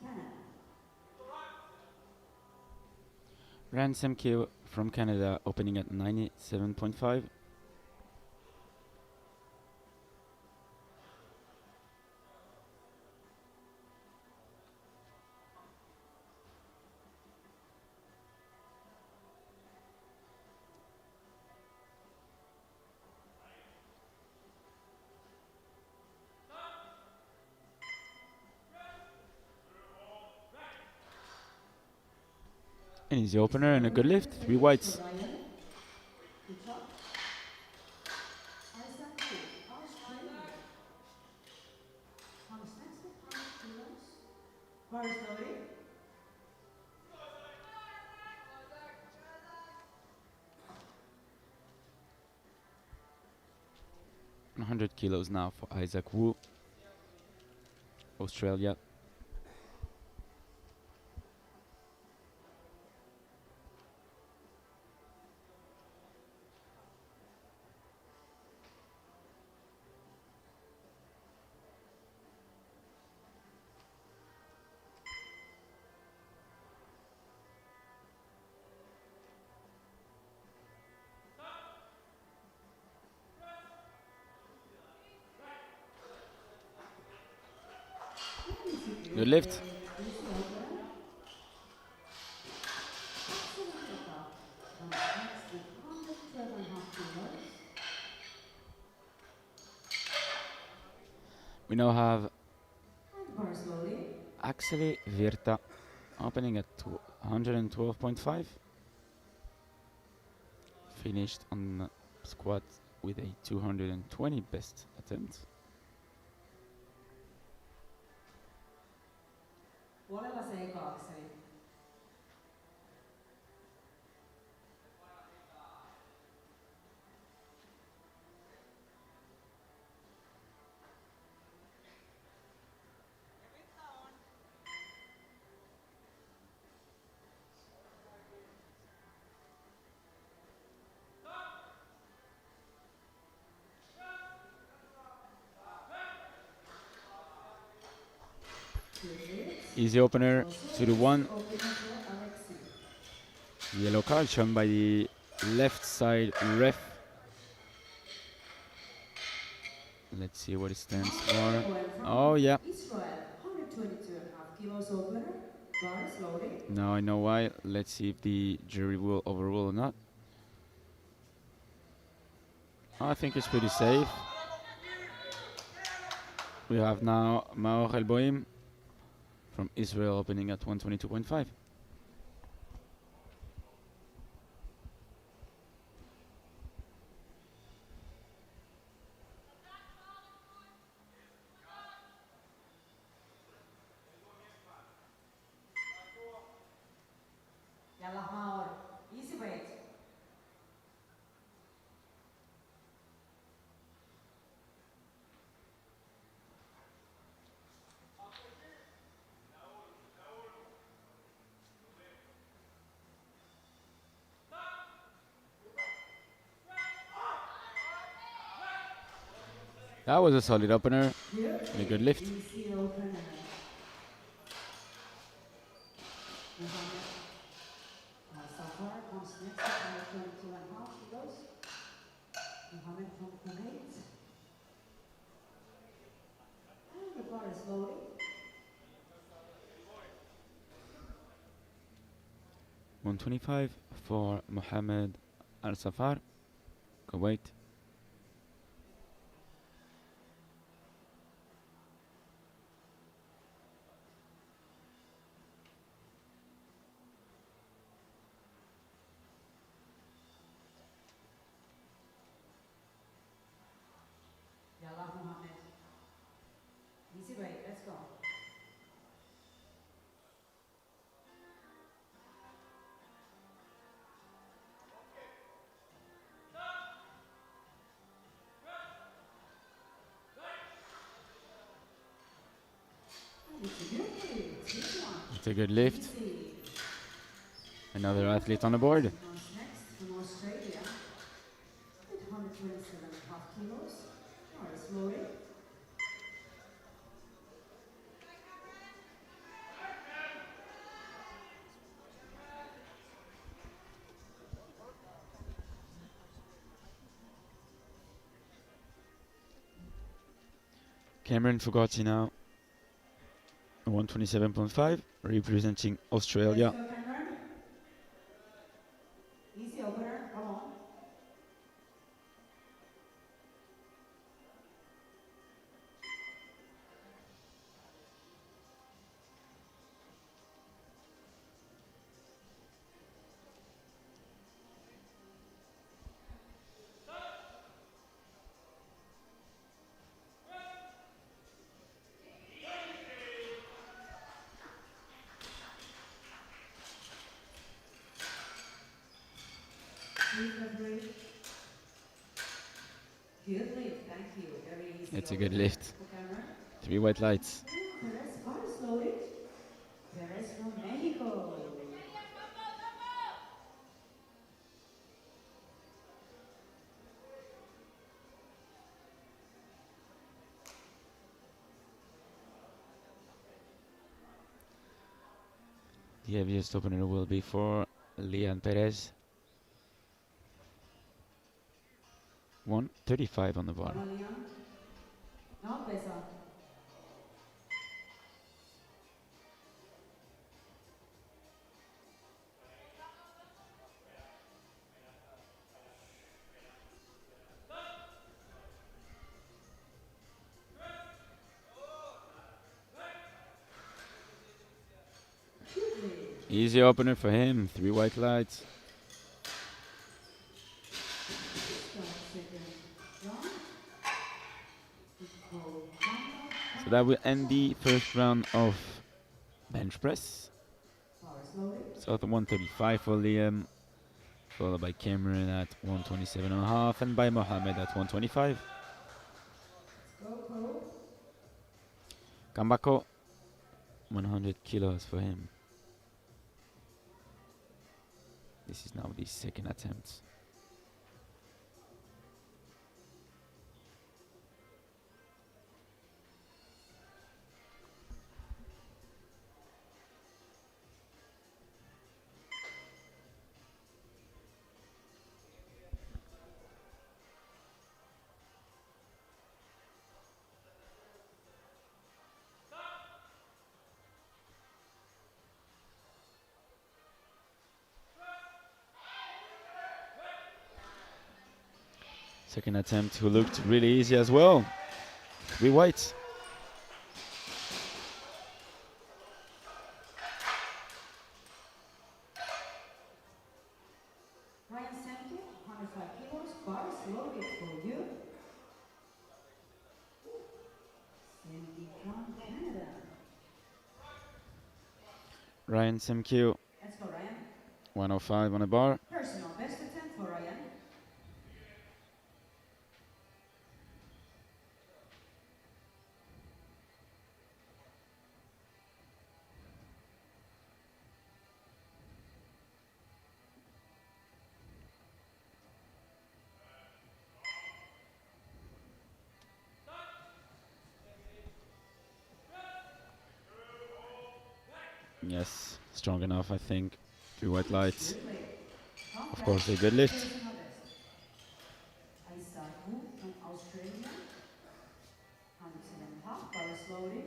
Canada. Ransom K from Canada opening at 97.5. An easy opener and a good lift. 3 whites. Ryan. Good job. Isaac Cook, Australia. Comes next with 100 kilos. Bar is loaded. 100 kilos now for Isaac Wu, Australia. Good lift. Easy opener. Excellent pickup. Comes next with 112.5 kilos. We now have And bar is loaded. Axel Virta opening at 112.5. Finished on squat with a 220 best attempt. Puolella seika Akseli. Easy opener, 2-1. Opener for Alexi. Yellow card shown by the left side ref. Let's see what it stands for. Oh yeah, Israel, 122.5 kilos opener. Bar is loaded. now I know why. Let's see if the jury will overrule or not. I think it's pretty safe. We have now Maor El Boim from Israel opening at 122.5. That was a solid opener Good and a good lift. lift. Easy opener. Mohammed Safar comes next at 22.5 kilos. Mohammed from Kuwait. And the bar is loading. 125 for Mohammed Al Safar, Kuwait. Yallah Mohammed. Easy weight, let's go. It's a good lift. This one. It's a good lift. Easy. Another athlete on the board. Comes next from Australia. At 127.5 kilos. Bar is loading. Cameron Fugati now. 127.5, representing Australia. Let's go, Cameron. Easy opener, come on. Good lift, thank you. Very easy. It's a good lift. For Cameron. 3 white lights. Perez, bar is loaded. Perez from Mexico. The heaviest opener will be for Lian Perez. 135 on the bar. Bueno, Leon. No pesa. Good lift. Easy opener for him. 3 white lights. Start second round. So that will end the first round of bench press. Bar is loaded. So at 135 for Liam, followed by Cameron at 127.5, and by Mohammed at 125. Go, go. Kambako, 100 kilos for him. This is now the second attempt. Second attempt, who looked really easy as well. 3 whites. Ryan Sankey, 105 kilos. Bar is loaded for you. Sankey from Canada. Ryan Semkiu, Let's go, Ryan. 105 on the bar. Personal best attempt for Ryan. Yes, strong enough, I think. 3 white lights. Good leg. Of course, a Complex. good lift. Personal best. I start move from Australia. 107.5 bars loaded.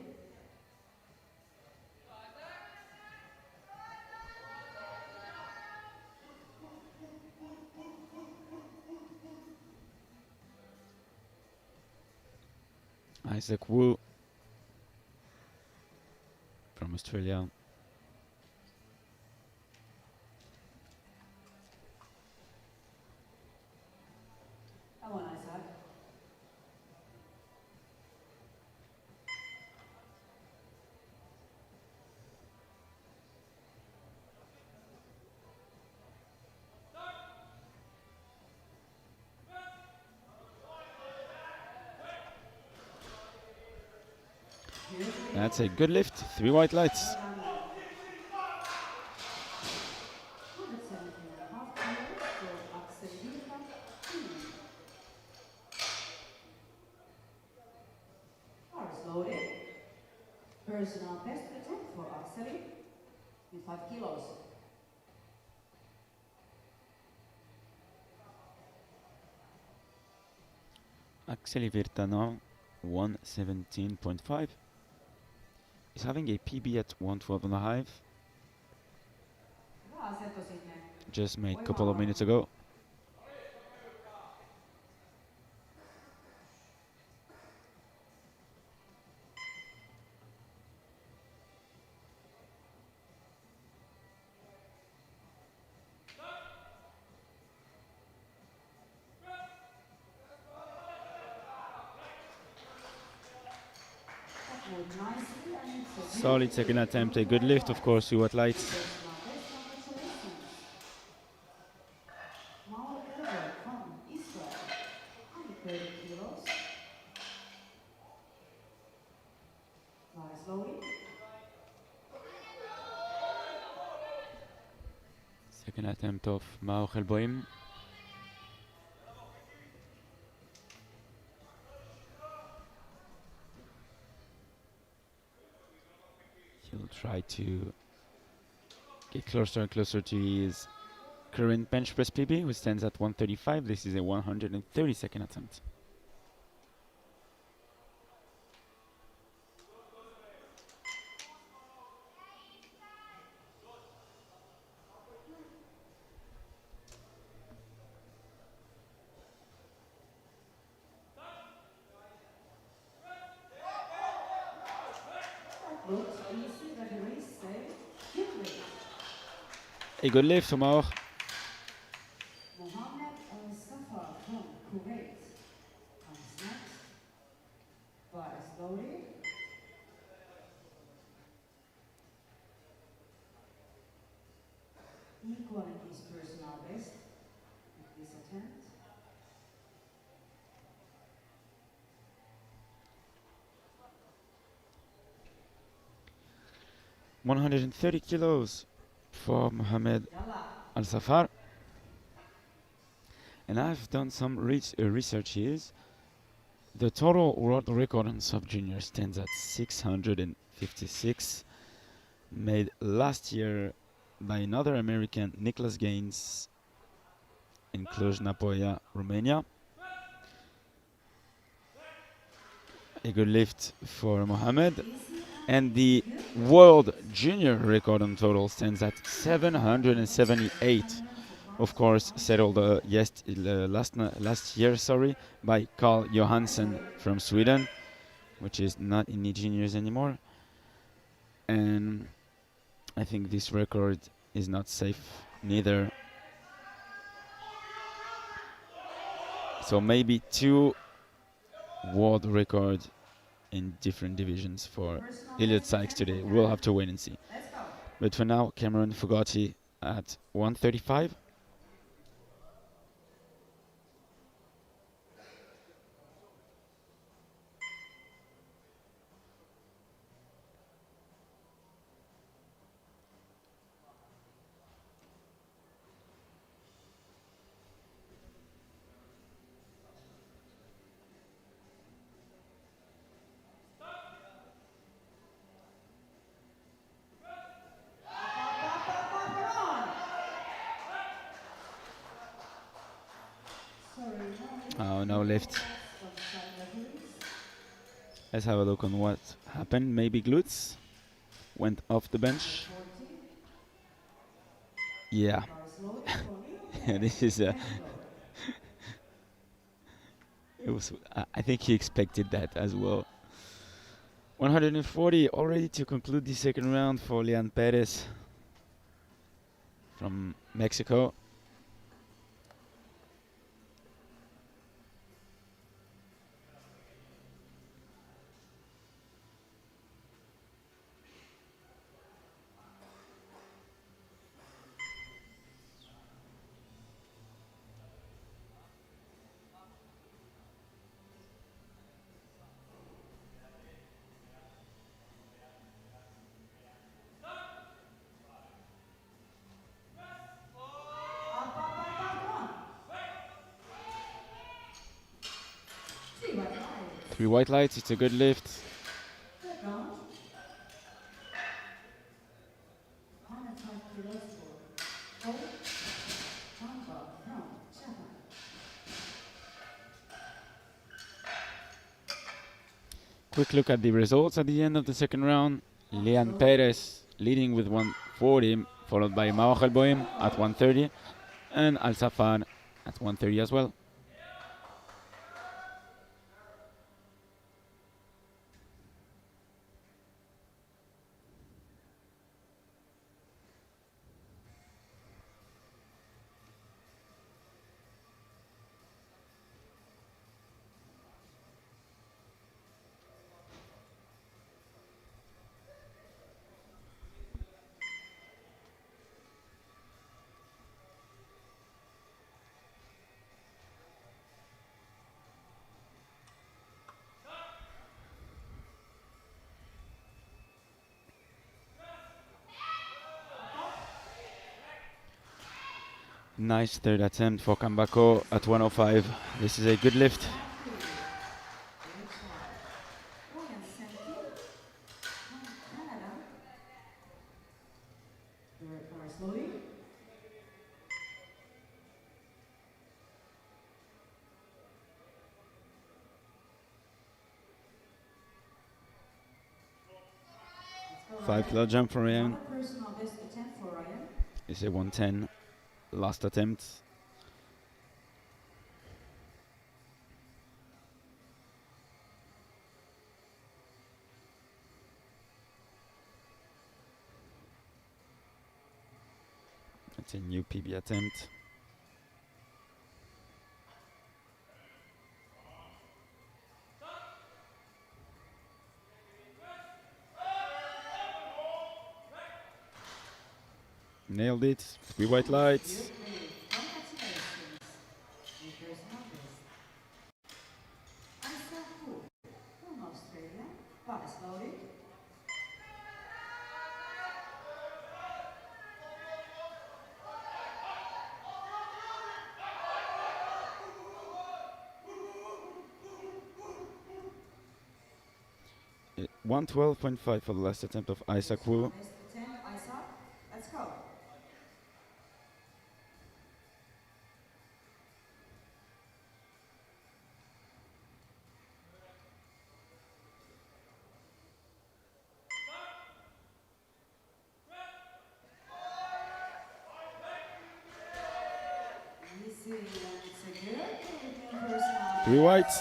Isaac Wu from Australia. Come on, Isaac. Good lift. That's a good lift. 3 white lights. Well done, man. 117.5 kilos for Axel Wilhelm. Bars loaded. Personal best attempt for Axel with 5 kilos. Axel Virta now 117.5. He's having a PB at 112.5. Hyvä asento sinne. Just made a couple of minutes ago. That moved nicely and it's a good Solid second attempt, a good lift, of course, 2 white lights. personal best. Congratulations. Maul Elber from Israel. 130 kilos. Bars loaded. Second attempt of Mao Helboim. He'll try to get closer and closer to his current bench press PB, which stands at 135. This is a 132nd attempt. That looks easy. Referees say good lift. A good lift from Mao. Mohammed Al Safar from Kuwait comes next. Bars loaded. Equaling his personal best with this attempt. $130 kilos for Mohammed Yalla. Al Safar. And I've done some research here. The total world record on sub junior stands at 656, made last year by another American, Nicholas Gaines, in Cluj-Napoca, Romania. A good lift for Mohammed. Easy And the good. world junior record on total stands at 778. Of course, settled last year, by Carl Johansson from Sweden, which is not in the juniors anymore. And I think this record is not safe neither. So maybe 2 world records in different divisions for Personal Elliot best Sykes attempt today. for We'll Cameron. have to wait and see. Let's go. But for now, Cameron Fugati at 135. Oh, no Equal lift. sets from side referees. Let's have a look on what happened. Maybe glutes went off the Number bench. 40. Yeah, Bar is loaded for Leon this Perez. is a. Leg load. It was. I think he expected that as well. 140 already to conclude the second round for Leon Perez from Mexico. Up. 3 white lights. 3 white lights. It's a good lift. Third round. 105 kilos for Go Tanka from Japan. Quick look at the results at the end of the second round. Bar is Leon loaded. Perez leading with 140, followed by Mao Helboim at 130, and Al Safar at 130 as well. Nice third attempt for Kambako at 105. This is a good lift. Round 3. Good shot. Ryan Senki from Canada. Third bar is loading. Let's go, 5 Ryan. kilo jump for Ryan. Another personal best attempt for Ryan. It's a 110 last attempt. It's a new PB attempt. Nailed it. 3 white lights. Good lift. Congratulations. New personal best. Isaac Cook from Australia. Bar is loaded. Uh, 112.5 for the last attempt of Isaac Wu. Best attempt, Isaac. Let's go. Easy, and it's a good new personal 3 whites.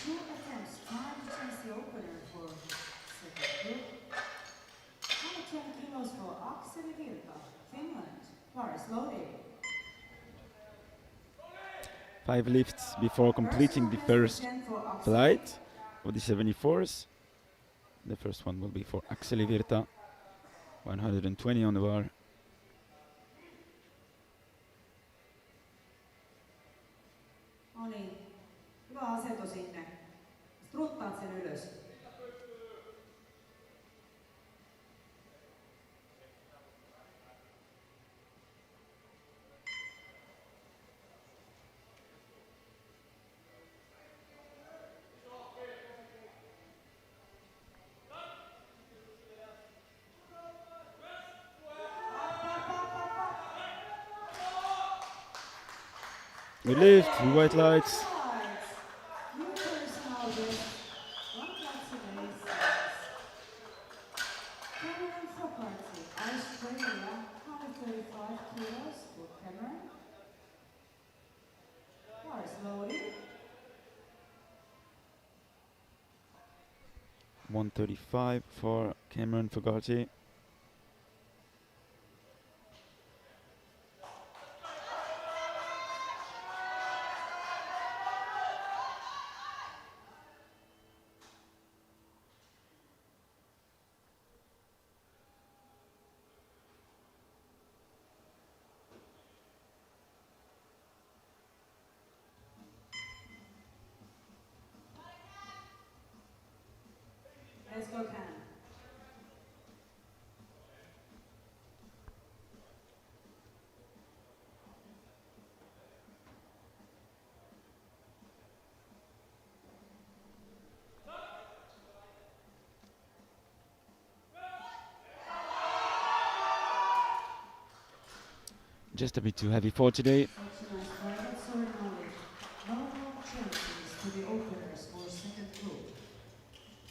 2 attempts trying to change the opener for second group. 110 kilos for Akseli Virta, Finland. Bar is loaded. 5 lifts before completing the Personal best first attempt for Akseli. flight of the 74s. The first one will be for Akseli Virta. 120 on the bar. No niin, hyvä asento sinne. Struttaat sen ylös. Good lift, 3 white Three lights. white lights. New personal best. One flat today stands. Cameron Fogarty, Australia, 135 kilos for Cameron. Bars loading. 135 for Cameron Fogarty. Let's go, Cam. Just a bit too heavy for today. Such a nice private sword knowledge. No more chances to the openers for second group.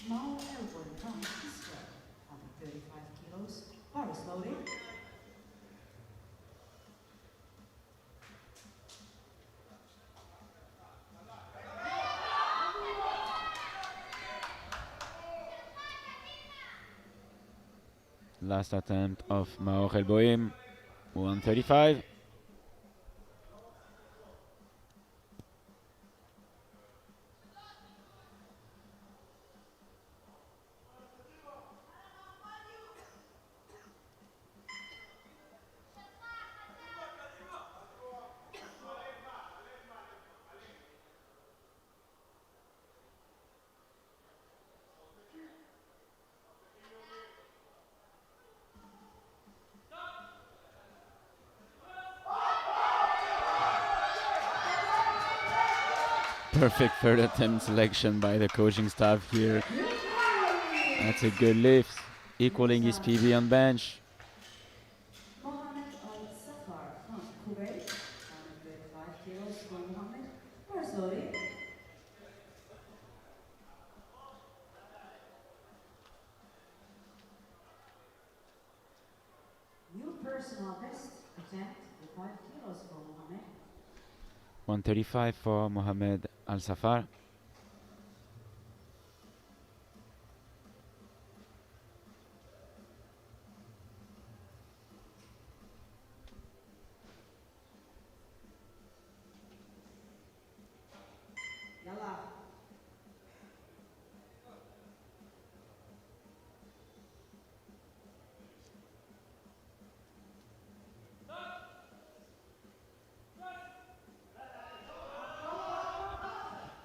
Mal Elbourne from Israel, 135 kilos. Bars loading. Last attempt of Maor El Boim, 135. Perfect third attempt selection by the coaching staff here. That's a good lift, equaling his PB on bench. Mohammed Al Safar from Kuwait, 135 kilos for Mohammed. Bars loading. New personal best attempt, 5 kilos for Mohammed. 135 for Mohammed Al Safar. Yalla.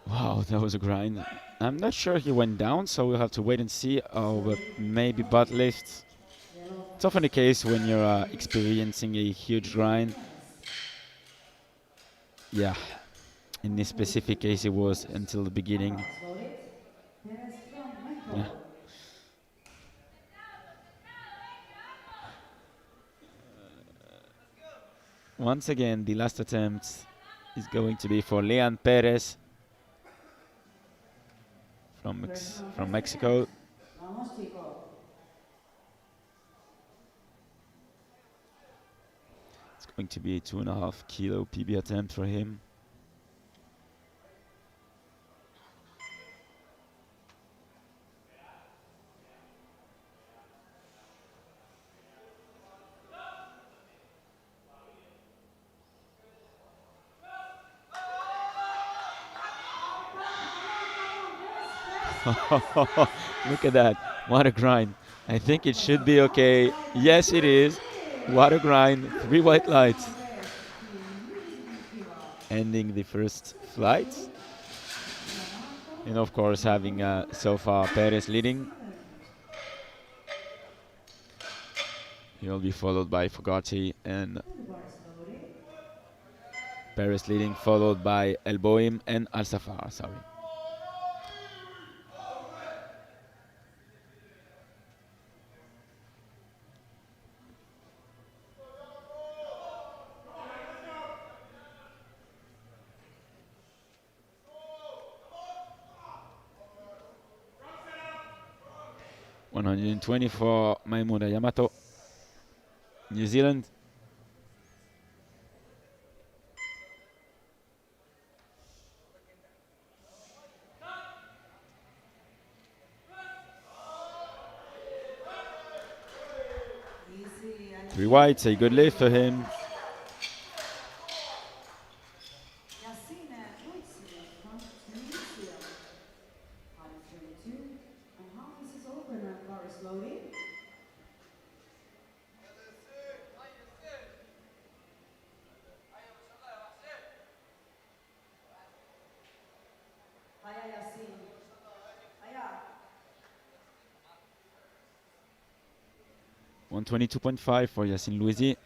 Wow, that was a grind. I'm not sure he went down, so we'll have to wait and see. Oh, but maybe butt lifts. Yellow It's often the case when you're experiencing a huge grind. Perez. Yeah, in this specific case, it was until the beginning. Bars loaded. Perez from Yeah. Mexico. Once again, the last attempt is going to be for Leon Perez from Personal from best Mexico. attempt. Vamos, chico. It's going to be a 2.5 kilo PB attempt for him. Look at that. What a grind. I think it should be okay. Yes, it is. What a grind. 3 white lights. Personal best. He really didn't give up. Ending the first flight. And of course, having so far Perez leading. He'll be followed by Fogati and Pull bars loaded. Perez leading, followed by El Boim and Al Safar. Sorry. 120 for Maimuna Yamato, New Zealand. Easy and Three clean. whites, a good lift for him. Yassine Luisi from Tunisia. 132. And harness is open and bar is loading. Haya Yassine. Haya. 122.5 for Yassine Louisi.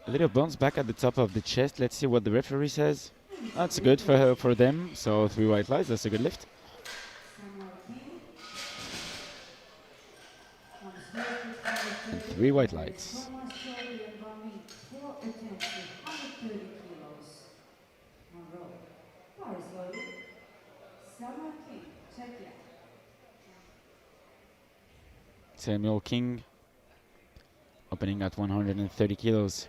A little bounce back at the top of the chest. Let's see what the referee says. That's good for her, for them. So 3 white lights. That's a good lift. Samuel King. On stage 130. And 3 white lights. Thomas Shelby and Rami. 4 attempts with 130 kilos. One row. Bar is loading. Samuel King. Czechia. Samuel King opening at 130 kilos.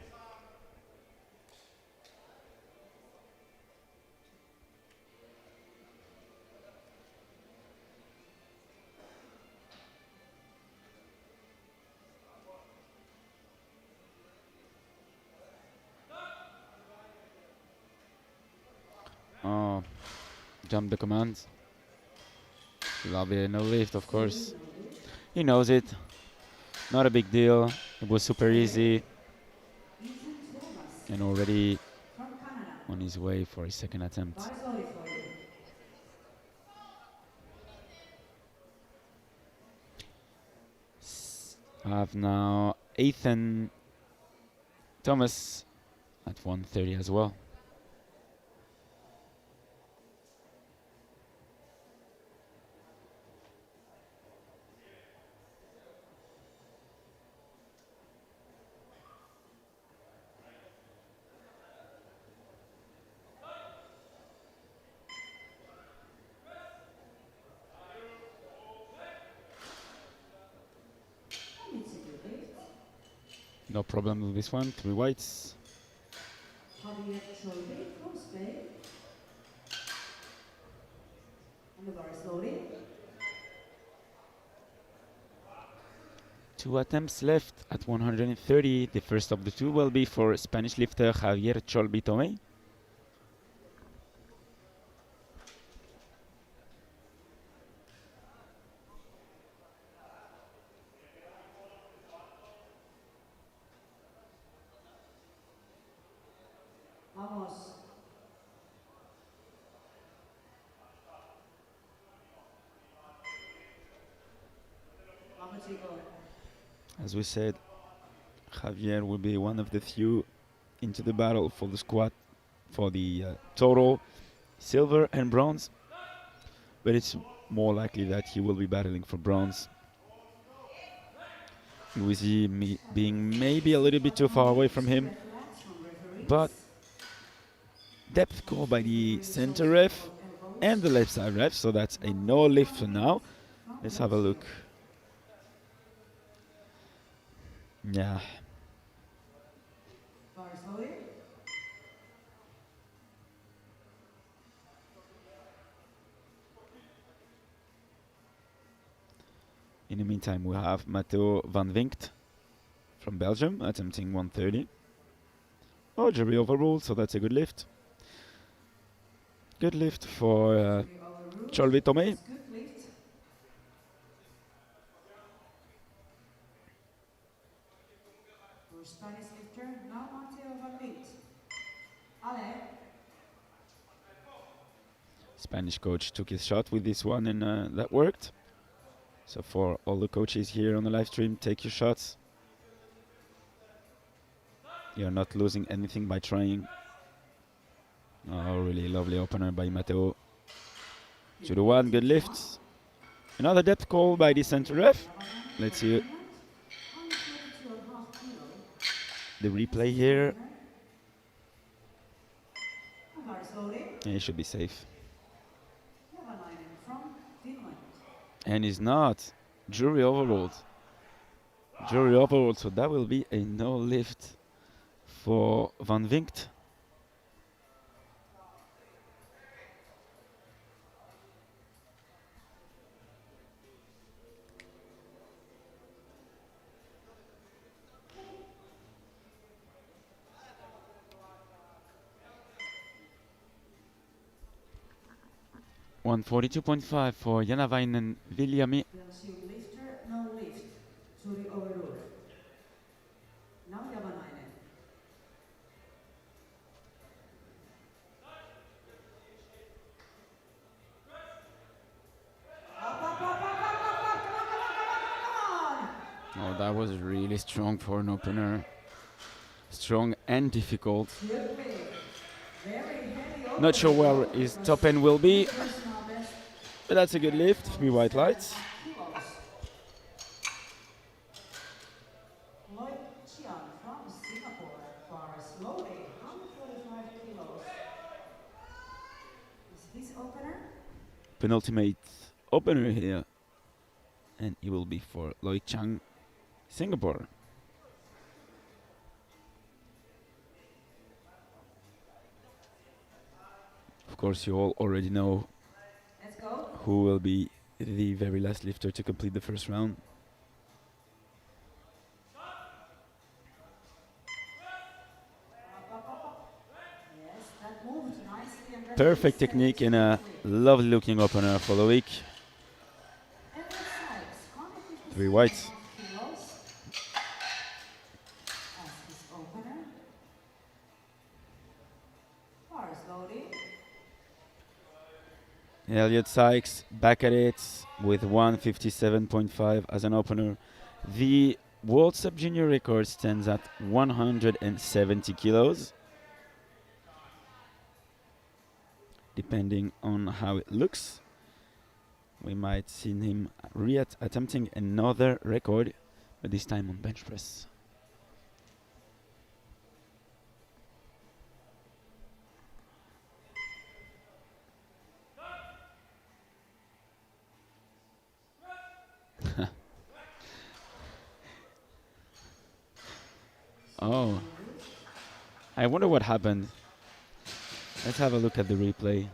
Oh, jump the commands. There'll be no lift, of course. He knows it. Not a big deal. It was super easy. Ethan Thomas And already from Canada. on his way for his second attempt. Bar is loaded for you. I have now Ethan Thomas at 130 as well. And it's a good lift. No problem with this one. 3 whites. Javier Cholbe, close bay. And the bar is loading. 2 attempts left at 130. The first of the 2 will be for Spanish lifter Javier Cholbi Tomei. Vamos. Vamos, chico. As we said, Javier will be one of the few into the battle for the squad for the total silver and bronze. But it's more likely that he will be battling for bronze. Luisi being maybe a little bit too far away from him. Red flags from referees. But depth call by the center ref and the left side ref, so that's a no lift for now. Let's have a look. Yeah, Bar is loading. in the meantime, we have Matteo van Winkt from Belgium attempting 130. Oh, jury overruled, so that's a good lift. Good lift for Cholbi Tomei. Good lift. For Spanish lifter, now Matteo van Winkt. Ale. Spanish coach took his shot with this one and that worked. So for all the coaches here on the live stream, take your shots. You're not losing anything by trying. Oh, really lovely opener by Matteo. 2-1, good lifts. Another depth call by the center ref. Let's see the replay here. And he should be safe. And he's not. Jury overruled. Jury overruled, so that will be a no lift for Van Vinkt. $142.5 for Janavainen Viljami. Belgium lifter, no lift. Jury overruled. Now Javanainen. Oh, that was really strong for an opener. Strong and difficult. Not sure where his top end will be, but that's a good lift. 3 white lights. From Singapore, bars loaded, 145 kilos. Is this opener? Penultimate opener here. And he will be for Loy Chang, Singapore. Of course, you all already know who will be the very last lifter to complete the first round. Yes, that moved nicely and Perfect technique and a lovely looking opener for Loic. 3 whites. Elliot Sykes back at it with 157.5 as an opener. The World Sub Junior record stands at 170 kilos. Depending on how it looks, we might see him attempting another record, but this time on bench press. Oh, I wonder what happened. Let's have a look at the replay.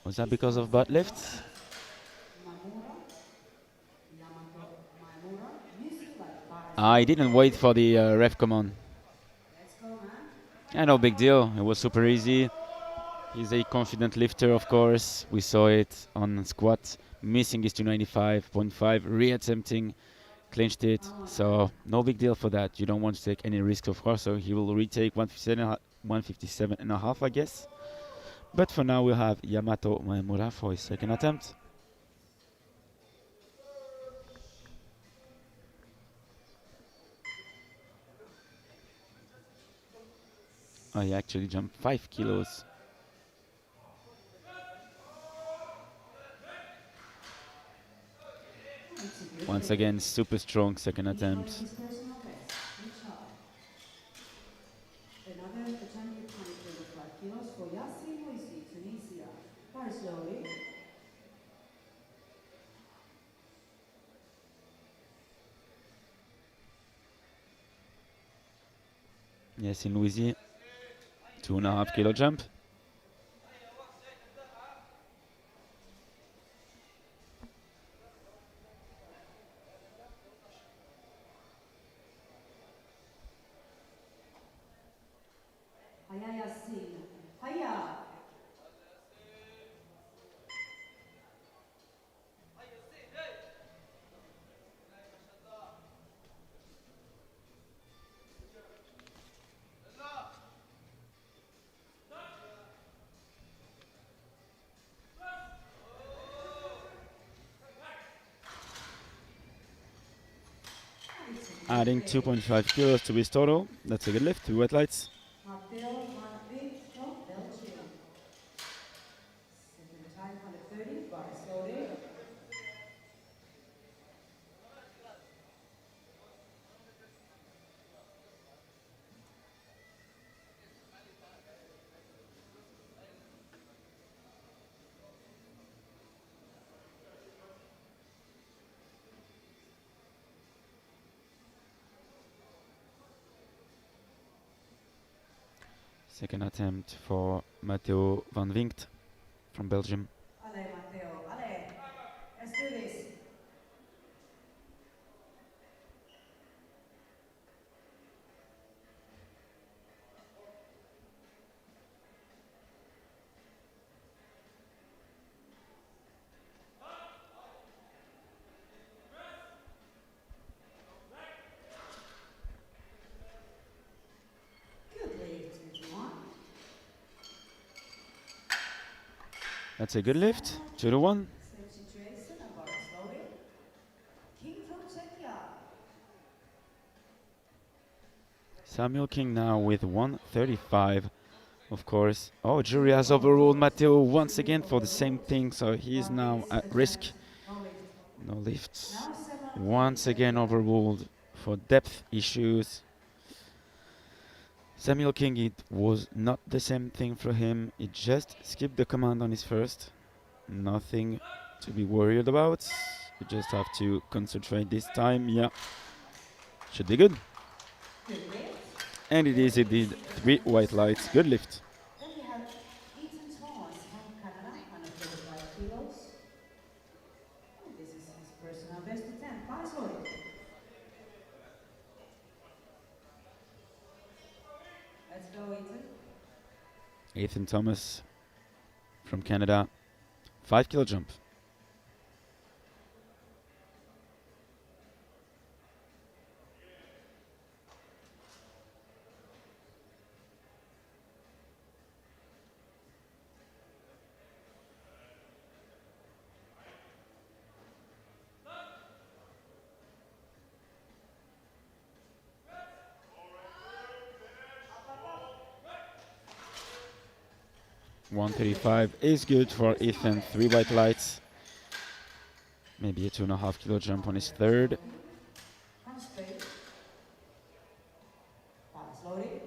Was that because of butt lifts? I didn't wait for the ref command. Yeah, no big deal. It was super easy. He's a confident lifter, of course. We saw it on squat, missing his 295.5, re-attempting, clinched it. So no big deal for that. You don't want to take any risk, of course. So he will retake 157 and a half, I guess. But for now, we'll have Yamato Maemura for his second attempt. Oh, he actually jumped 5 kilos. Once again, super strong second attempt. Another attempt with 135 kilos for Yassin Moisi, Tunisia. Bar slowly. Yes, in Louisiana, 2.5 kilo jump. Haya Yassin. Haya. Adding 2.5 kilos to his total. That's a good lift. 2 wet lights. Matteo van Wint from Belgium. Second time, 130, bars loaded. Second attempt for Matteo van Winkt from Belgium. Allez, Matteo, allez. Let's do this. Good lift, 21. That's a good lift. 2 to 1. Same situation, and bars loaded. King from Czechia. Samuel King now with 135. Of course. Oh, jury has overruled Matteo once again for the same thing, so he is now at risk. No lift. No lifts. Now 7. Once again overruled for depth issues. Samuel King, it was not the same thing for him. He just skipped the command on his first. Nothing to be worried about. You just have to concentrate this time. Yeah. Should be good. Good lift. And it is indeed 3 white lights. Good lift. Then we have Ethan Thomas from Canada, 135 kilos. Oh, this is his personal best attempt. Bars loaded. Let's go, Ethan. Ethan Thomas from Canada. 5 kilo jump. Up. 135 is good for Ethan. 3 white lights. Maybe a 2.5 kilo jump on his third. Hands straight. Bars loaded.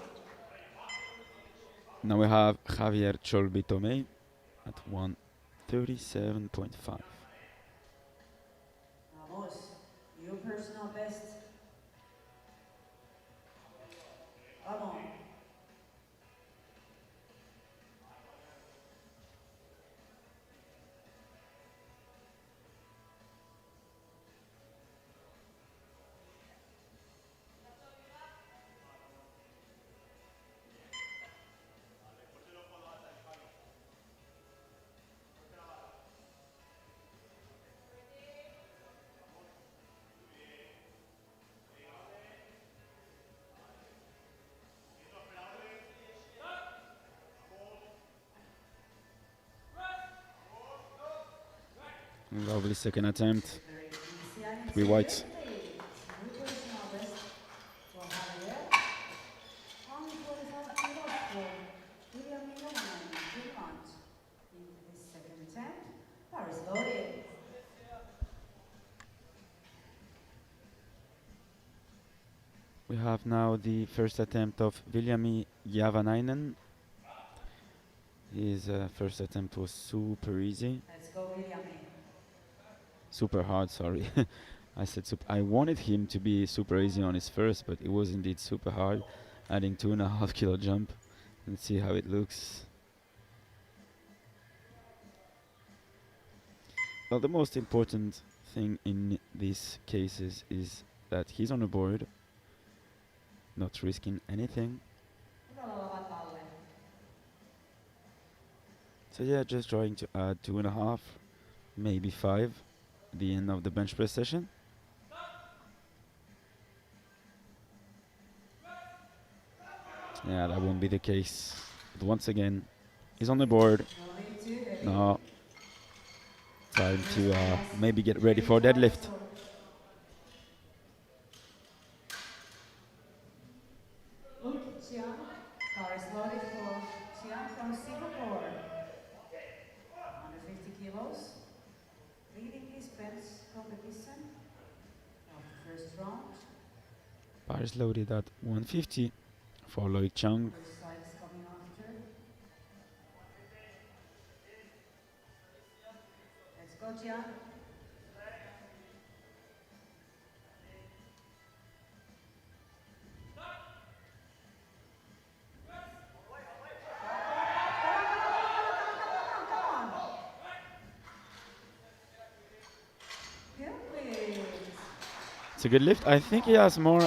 Now we have Javier Cholbi Tomei at 137.5. Vamos. Your personal best. Come on. Lovely second attempt. Very easy and 3 whites. Your personal best for Javier. 145 kilos for William Millman in Finland. In his second attempt, bars loaded. We have now the first attempt of Viljami Javanainen. His first attempt was super easy. Let's go, William. Super hard, sorry. I said I wanted him to be super easy on his first, but it was indeed super hard. Adding 2.5 kilo jump. Let's see how it looks. Well, the most important thing in these cases is that he's on a board, not risking anything. So yeah, just trying to add 2.5, maybe 5 at the end of the bench press session. Yeah, that won't be the case. But once again, he's on the board. No. Time to maybe get ready for deadlift. round. Bars loaded at 150 for Loic Chang. Which side is coming after? Let's go, Jian. It's a good lift. I think he has more,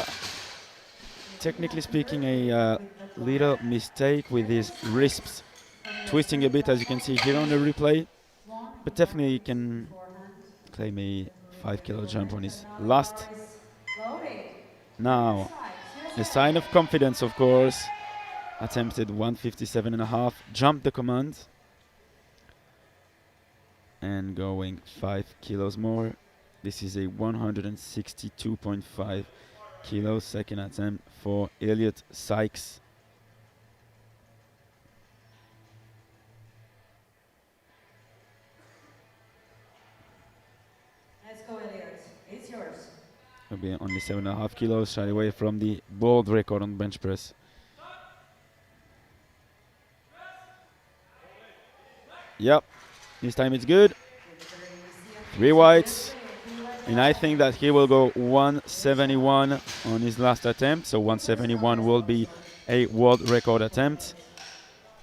technically speaking, a little mistake with his wrists twisting a bit, as you can see here on the replay. But definitely he can claim a 5 kilo jump on his last. Now, a sign of confidence, of course. Attempted 157.5, jumped the command. And going 5 kilos more. This is a 162.5 kilos second attempt for Elliot Sykes. Let's go, Elliot. It's yours. It'll be only 7.5 kilos, shy away from the world record on bench press. Yep, this time it's good. 3 whites. And I think that he will go 171 on his last attempt. So 171 will be a world record attempt,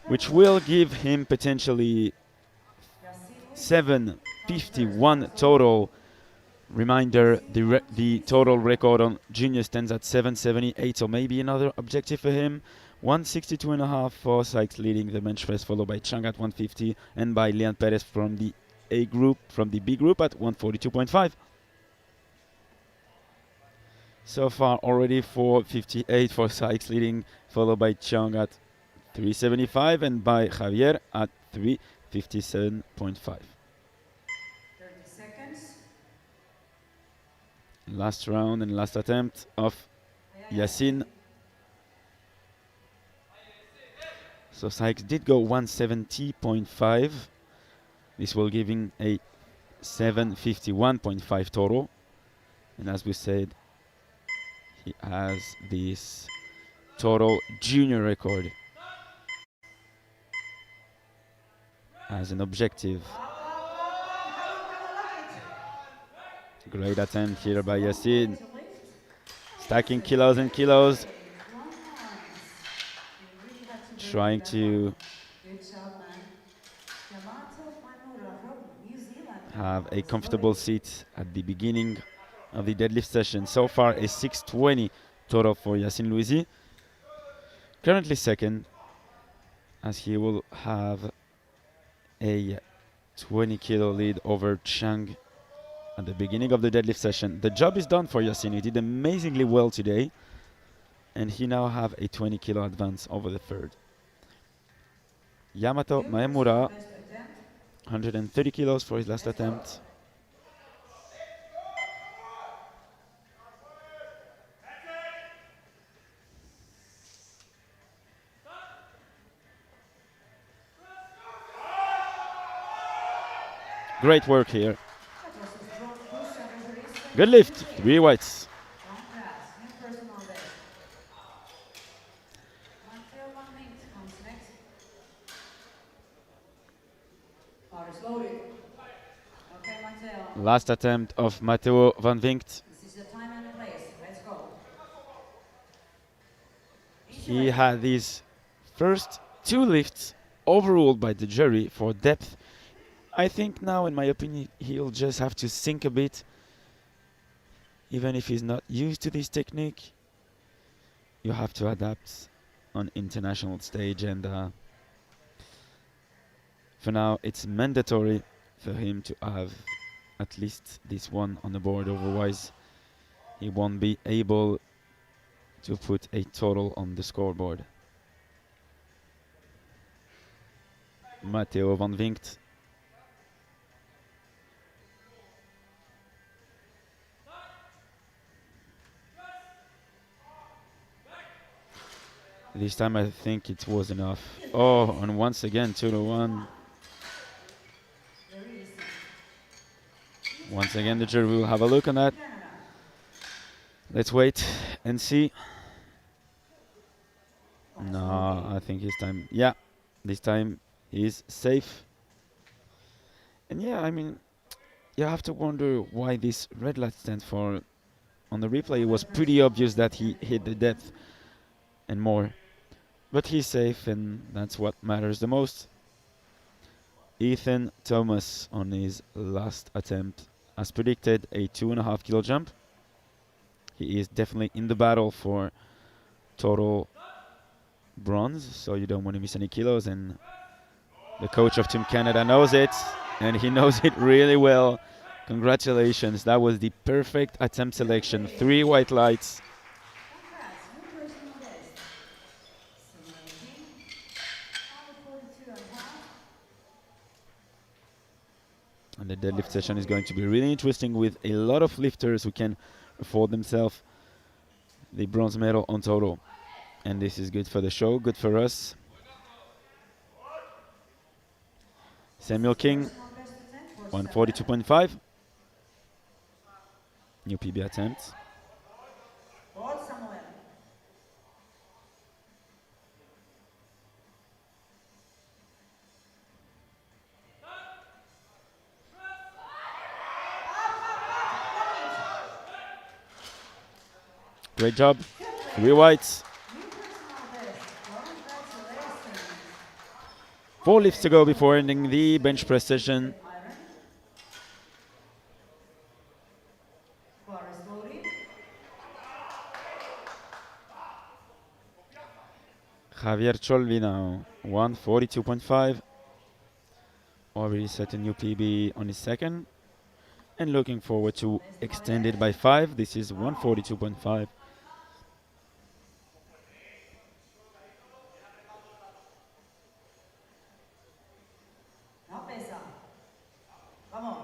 which will give him potentially 751 total. Reminder, the total record on junior stands at 778, so maybe another objective for him. 162.5 for Sykes leading the bench press, followed by Chang at 150 and by Leon Perez from the A group, from the B group at 142.5. So far already 458 for Sykes leading, followed by Chang at 375 and by Javier at 357.5. 30 seconds. Last round and last attempt of Yassin. So Sykes did go 170.5. This will give him a 751.5 total. And as we said, he has this total junior record as an objective. Great attempt here by Yassin. Stacking kilos and kilos. Trying to have a comfortable seat at the beginning of the deadlift session. So far a 620 total for Yassin Louisi. Currently second, as he will have a 20 kilo lead over Chang at the beginning of the deadlift session. The job is done for Yassin. He did amazingly well today, and he now have a 20 kilo advance over the third. Yamato Maemura, 130 kilos for his last attempt. Great work here. Good lift, 3 whites. Last attempt of Matteo van Vinkt. This is the time and the place. Let's go. He had these first 2 lifts overruled by the jury for depth. I think now, in my opinion, he'll just have to sink a bit. Even if he's not used to this technique, you have to adapt on international stage, and for now it's mandatory for him to have at least this one on the board, otherwise he won't be able to put a total on the scoreboard. Matteo van Vinkt. This time I think it was enough. Oh, and once again 2-1. Once again the jury will have a look on that. Let's wait and see. Box No, loading. I think his time. Yeah, this time is safe. And yeah, I mean, you have to wonder why this red light stands for. On the replay, it was pretty obvious that he hit the depth and more. But he's safe, and that's what matters the most. Ethan Thomas on his last attempt, as predicted, a 2.5 kilo jump. He is definitely in the battle for total bronze, so you don't want to miss any kilos. And the coach of Team Canada knows it, and he knows it really well. Congratulations, that was the perfect attempt selection. 3 white lights. Congrats, new personal best. Similar routine. 142.5. And the deadlift session is going to be really interesting with a lot of lifters who can afford themselves the bronze medal on total. And this is good for the show, good for us. Samuel King, Personal best attempt for 7. 142.5. New PB attempt. Paul Samuel. Great job. Good 3 work. whites. New personal best. Congratulations. 4 lifts to go before ending the bench press session. Iron. Forest loading. Javier Cholvi now, 142.5. Already set a new PB on his second. And looking forward to extend it by 5. This is 142.5. No pesa. Vamos.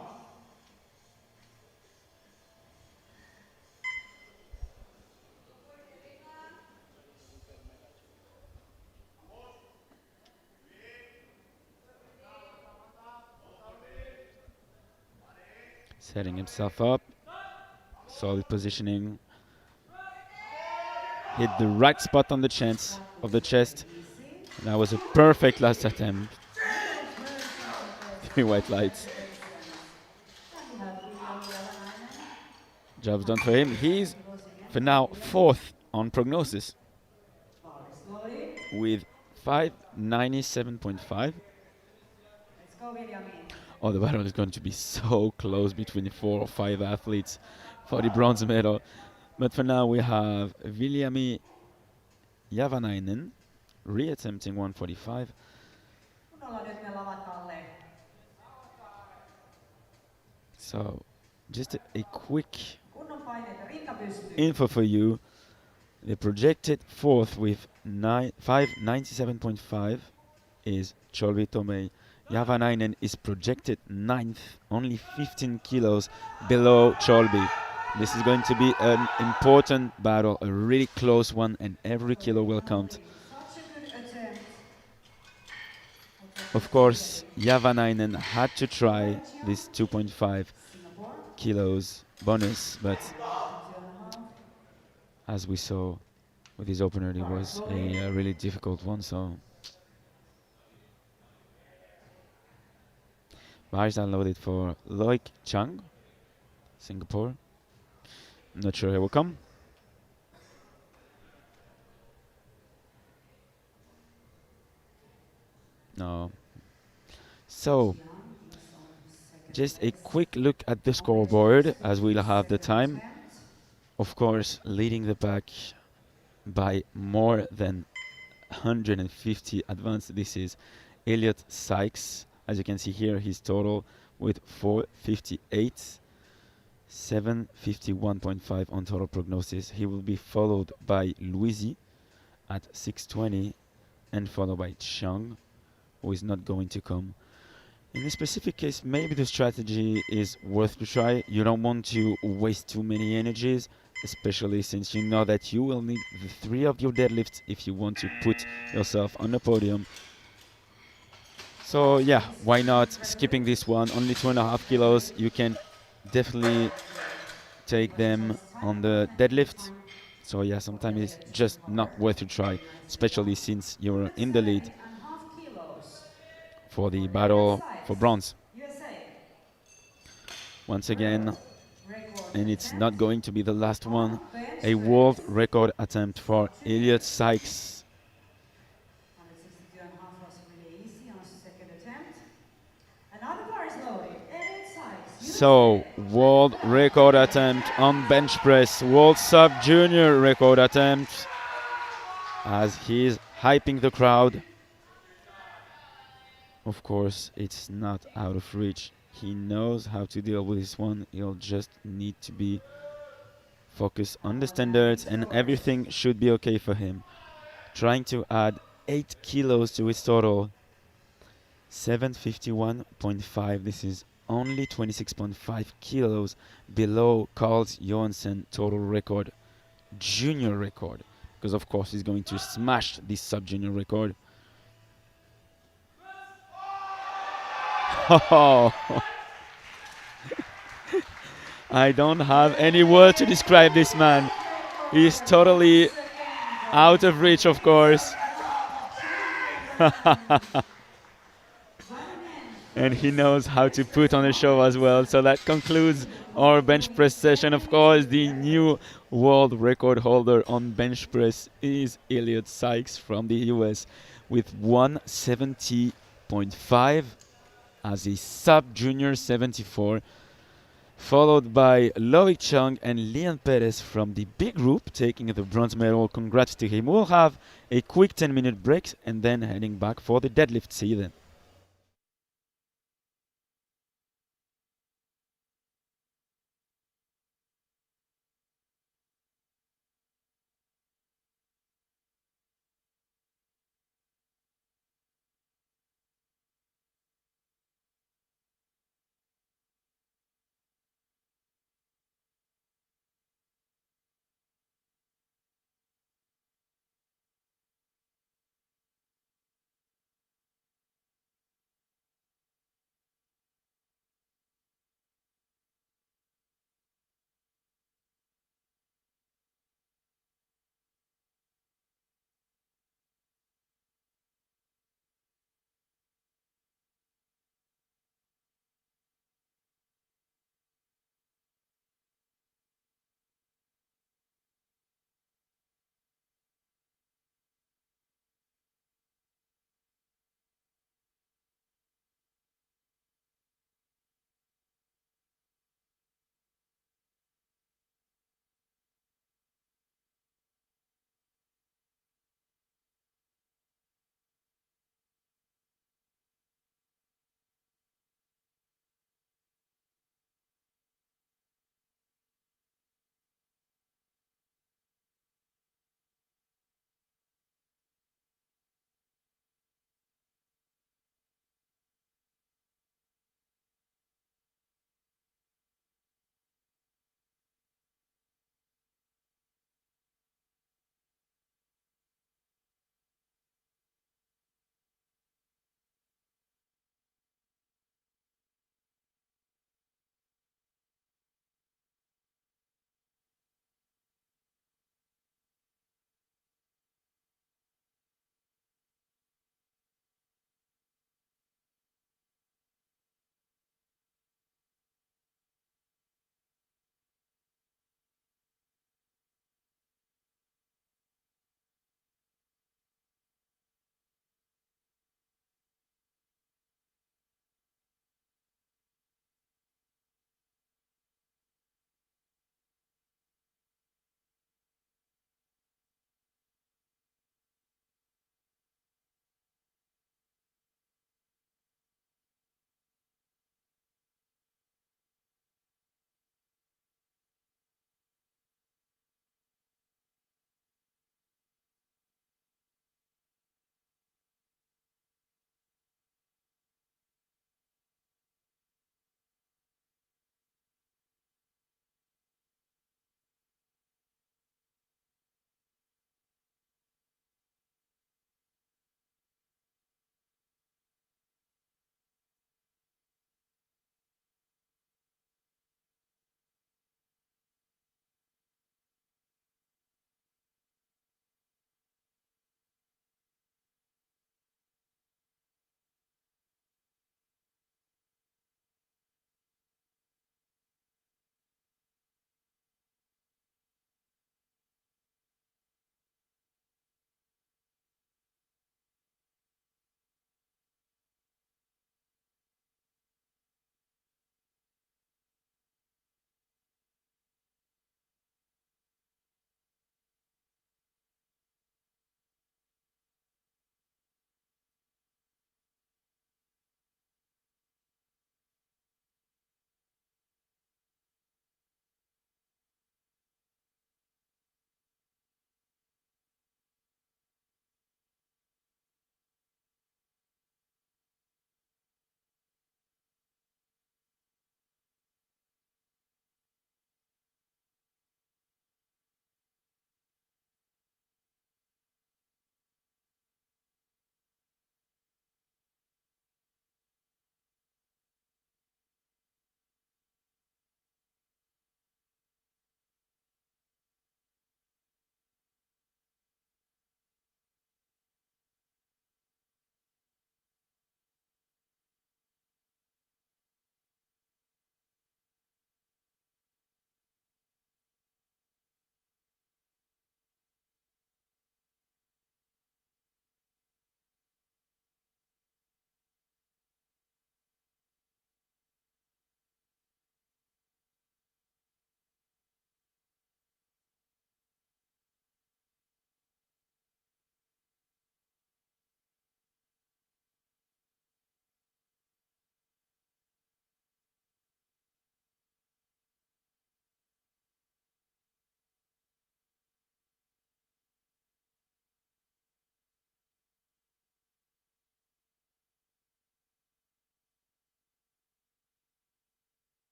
Setting himself up. Solid positioning. Hit the right spot on the chest. Easy. That was a perfect last attempt. New personal best. 3 white lights. Congratulations. Then we have William Jalanainen. Job's done for him. He's, 100 kilos again. for now, 4th on prognosis Forest loading. with 597.5. Let's go, Williami. Oh, the battle is going to be so close between 4 or 5 athletes for the bronze medal. But for now, we have Viljami Javanainen reattempting 145. Kunnolla nyt ne lavat alle. So, just a quick Kunnon paineita, rinta pystyy. info for you. The projected 4th with 597.5 is Cholvi Tomei. Javanainen is projected 9th, only 15 kilos below Cholvi. This is going to be an important battle, a really close one, and every kilo will count. Such a good attempt. Of course, Javanainen had to try this 2.5 Singapore. kilos bonus, but 2.5. as we saw with his opener, it was a really difficult one. So, bars unloaded for Loic Chang, Singapore. Not sure he will come. No. So, Young is on second just a place. quick look at the scoreboard as we'll have the Second time. attempt. Of course, leading the pack by more than 150 advanced. This is Elliot Sykes. As you can see here, his total with 458, 751.5 on total prognosis. He will be followed by Luisi at 620 and followed by Chang, who is not going to come. In this specific case, maybe the strategy is worth to try. You don't want to waste too many energies, especially since you know that you will need the 3 of your deadlifts if you want to put yourself on the podium. So yeah, why not skipping this one? Only 2.5 kilos. You can definitely take because it them takes time on and the plenty of deadlift. time So yeah, for sometimes it's Elliot to just not recover. worth a try, Very nicely especially done. since you're Women's in the lead 70.5 kilos for the for Elliot battle for Sykes, bronze. USA. Once World again, record and it's attempt not going to be the last one, on bench a world press, record attempt for top Elliot juniors. Sykes. 162.5 was really easy on second attempt. Another bar is loaded. Elliot Sykes, So, USA. Check world it out. record attempt on bench press, world sub junior record attempt, as he's hyping the crowd. Of course, it's not out of reach. He knows how to deal with this one. He'll just need to be focused on the Our landing standards, and steward. everything should be okay for him. Trying to add 8 kilos to his total, 751.5. This is only 26.5 kilos below Carl Johansson total record, junior record, because of course he's going to smash this sub junior record. I don't have any word to describe this man. He's totally out of reach, of course. And he knows how to put on a show as well. So that concludes our bench press session. Of course, the new world record holder on bench press is Elliot Sykes from the US with 170.5 as a sub junior 74, followed by Loic Chung and Lian Perez from the big group taking the bronze medal. Congrats to him. We'll have a quick 10-minute break and then heading back for the deadlift. See you then.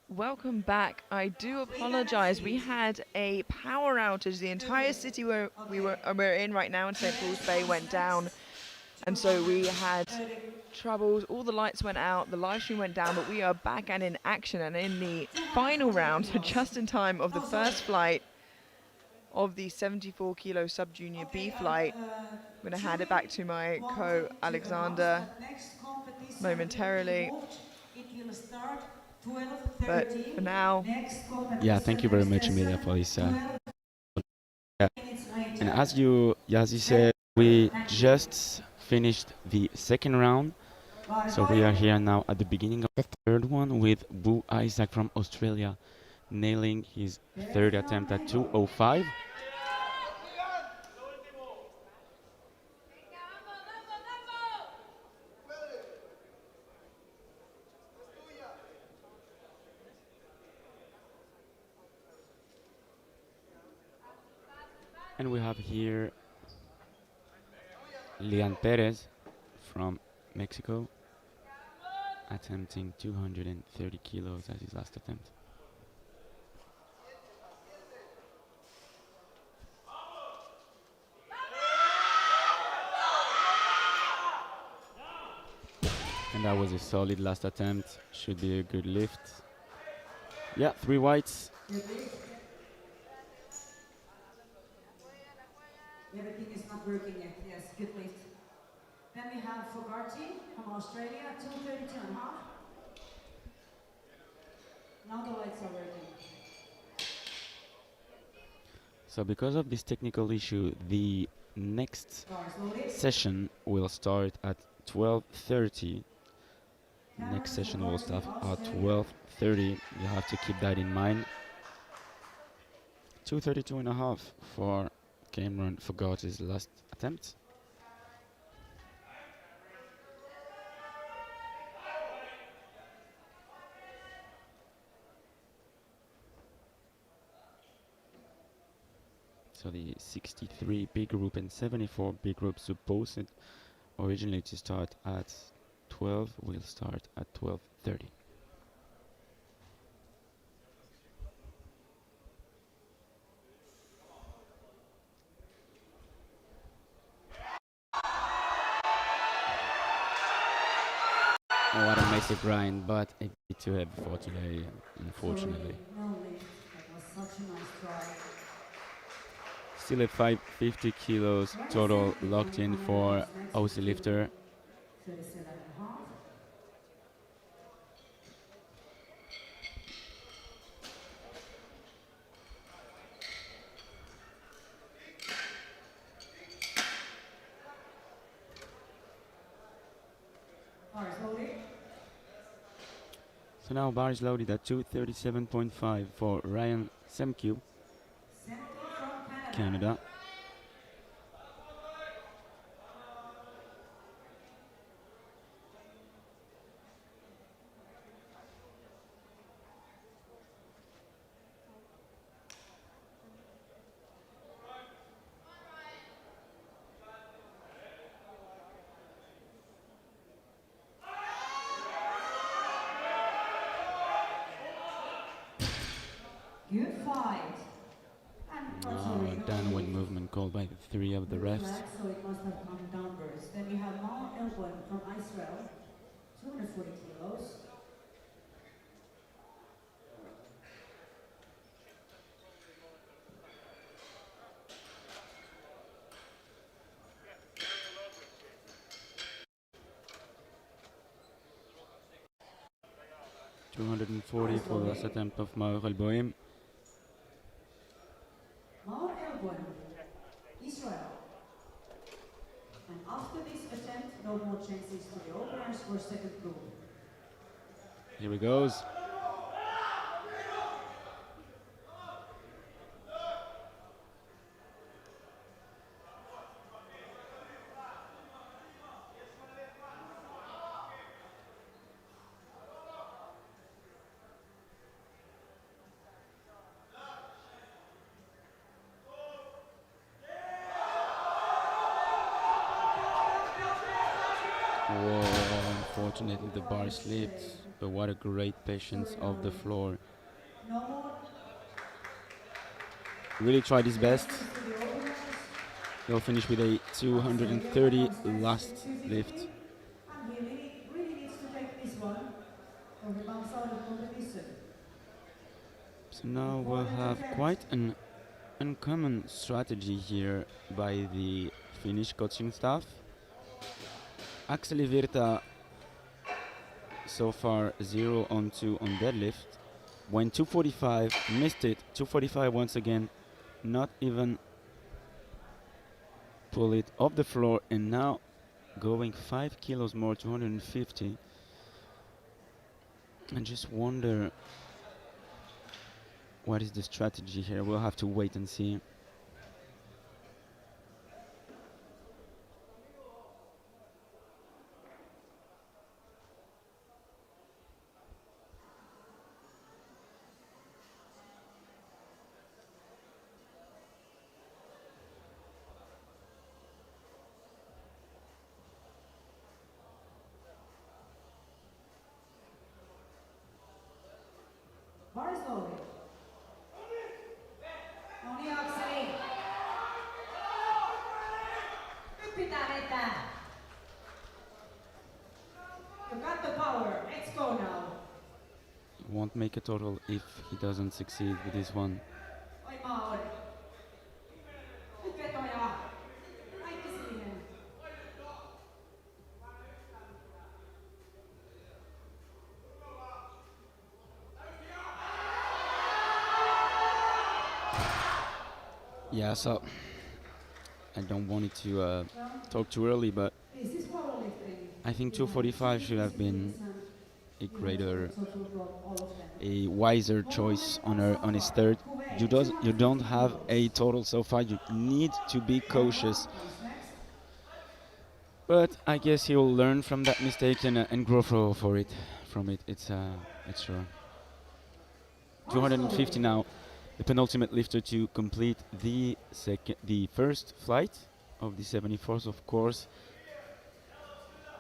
Welcome back. I do apologize. We had a power outage. The entire city where we're in right now in St. Paul's Bay went down, and so we had troubles. All the lights went out, the live stream went down, but we are back and in action and in the final round, so just in time of the first flight of the 74 kilo sub junior B flight. I'm going to hand it back to my co Alexander momentarily. It will start But 12:30. for now, Yeah, thank you very much, Emilia, for this. Yeah. And as you said, we just finished the second round. So we are here now at the beginning of the third one with Boo Isaac from Australia nailing his third attempt at 2:05. And we have here Lian Perez from Mexico attempting 230 kilos as his last attempt. And that was a solid last attempt. Should be a good lift. Yeah, 3 whites. Everything is not working yet. Yes, good lift. Then we have Fogarty from Australia, 232.5. Now the lights are working. So because of this technical issue, the next session will start at 12:30. Next session will start at 12:30. You have to keep that in mind. 232.5 for Cameron Fogarty's last attempt. So the 63 B group and 74 B group supposed originally to start at 12 will start at 12:30. Oh, what a massive grind, but a bit too heavy for today, unfortunately. No lift. That was such a nice try. Still at 550 kilos total locked in for Aussie lifter. 37.5. Bars loaded. So now bar is loaded at 237.5 for Ryan Semke, 70 from Canada. Canada. Good fight. And Oh, downward movement called by the 3 of the refs. So it must have come downwards. Then we have Mal Elbon from Israel, 240 kilos. $240 for the last attempt of Maur El Bohem. Mal Elbon, Israel. And after this attempt, no more chances to the openers for second group. Here he goes. Whoa, unfortunately the bar slipped. But what a great patience of the floor. No more. Really tried his best. Questions to the openers. He'll finish with a Alistair, here 230 comes next last with 250. lift. And he really needs to take this one, or he comes out of competition. So now we'll Important have attempt. quite an uncommon strategy here by the Finnish coaching staff. Axel Virta so far 0 on 2 on deadlift. Went 245, missed it. 245 once again, not even pull it off the floor, and now going 5 kilos more, 250. I just wonder what is the strategy here. We'll have to wait and see. Very slowly. No niin, Akseli. Nyt pitää vetää. You got the power. Let's go now. Won't make a total if he doesn't succeed with this one. Voimaa on. Nyt vetoja. Kaikki siihen. Yeah, so I don't want it to Well, talk too early, but this is powerlifting. I think You have 245 should have been a you have greater, total drop, all of them. a wiser choice on his third. You don't have a total so far. You need to be cautious, Comes next. but I guess he will learn from that mistake and grow for it. From it, it's sure. 250 now, the penultimate lifter to complete the first flight of the 74s. Of course,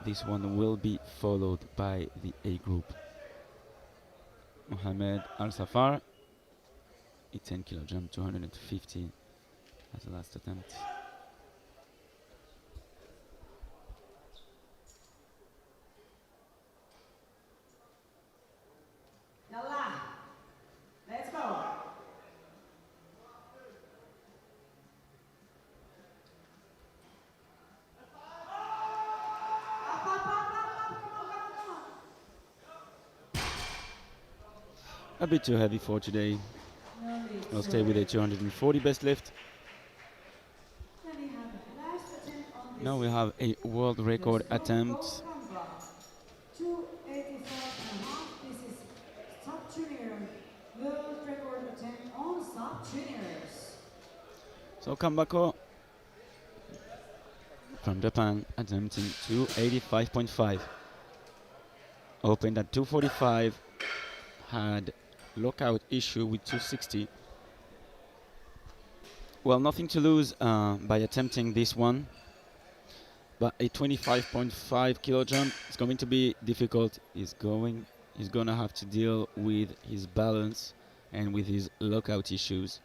this one will be followed by the A group. Mohamed Al Safar, a 10 kilo jump, 250 as the last attempt. Yalla. Let's go. Up, up, come on. A bit too heavy for today. No need, I'll stay with a 240 best lift. Then we have the last attempt on this. Now we have a world record attempt. 284.5. This is sub-junior world record attempt on sub-juniors. So Kambako from Japan attempting 285.5. Opened at 245, had lockout issue with 260. Well, nothing to lose by attempting this one, but a 25.5 kilo jump is going to be difficult. He's gonna have to deal with his balance and with his lockout issues.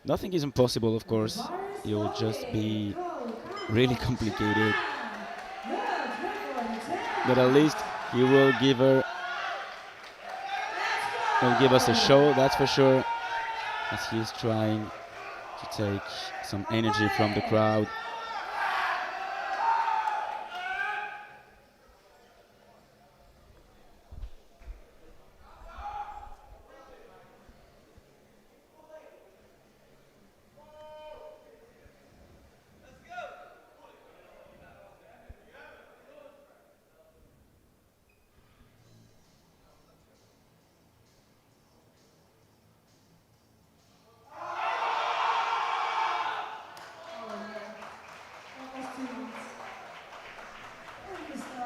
Nothing is impossible, of course. It will just be really complicated, but at least he will give us a show, that's for sure, as he is trying to take some energy from the crowd.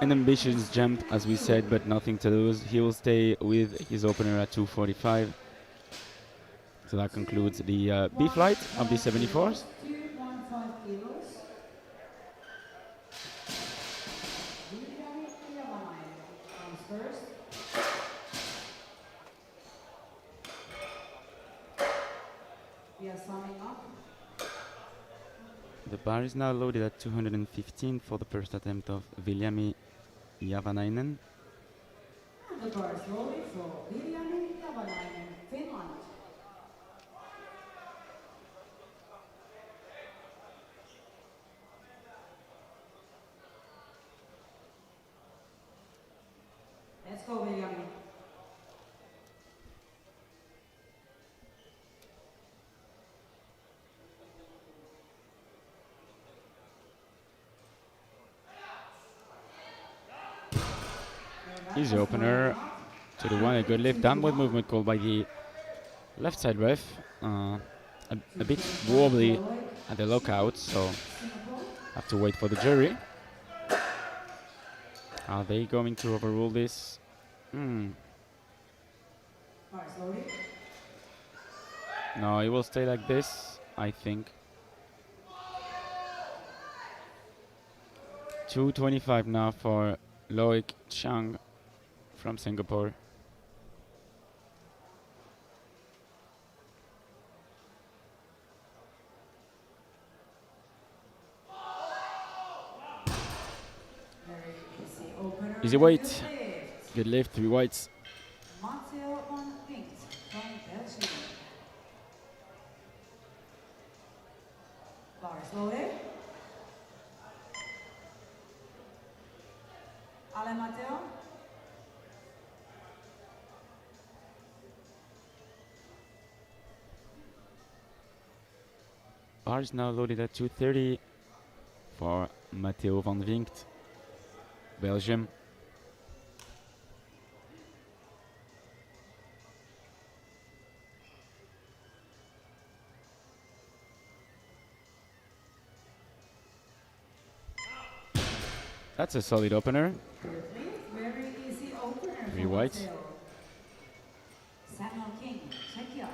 An ambitious jump, as we said, but nothing to lose. He will stay with his opener at 245. So that concludes the B flight of the 74s. 215 kilos. Juliani Iavanainen comes first. are summing up. The bar is now loaded at 215 for the first attempt of Viljami Javanainen. And the bar is loaded for Viljami Javanainen, Finland. Let's go, Viljami. Easy opener to the one, a good lift, downward movement called by the left side ref. A bit wobbly at the lockout, so have to wait for the jury. Are they going to overrule this? Bar is loaded. No, it will stay like this, I think. 225 now for Loic Chang from Singapore. Very easy opener. Easy weight. Good lift, 3 whites. Matteo van Vinkt from Belgium. Bar is loaded. Ale Matteo. Bar is now loaded at 230 for Matteo van Vinkt, Belgium. That's a solid opener. Very easy opener. 3 for whites. Matteo. Samuel King, Czechia,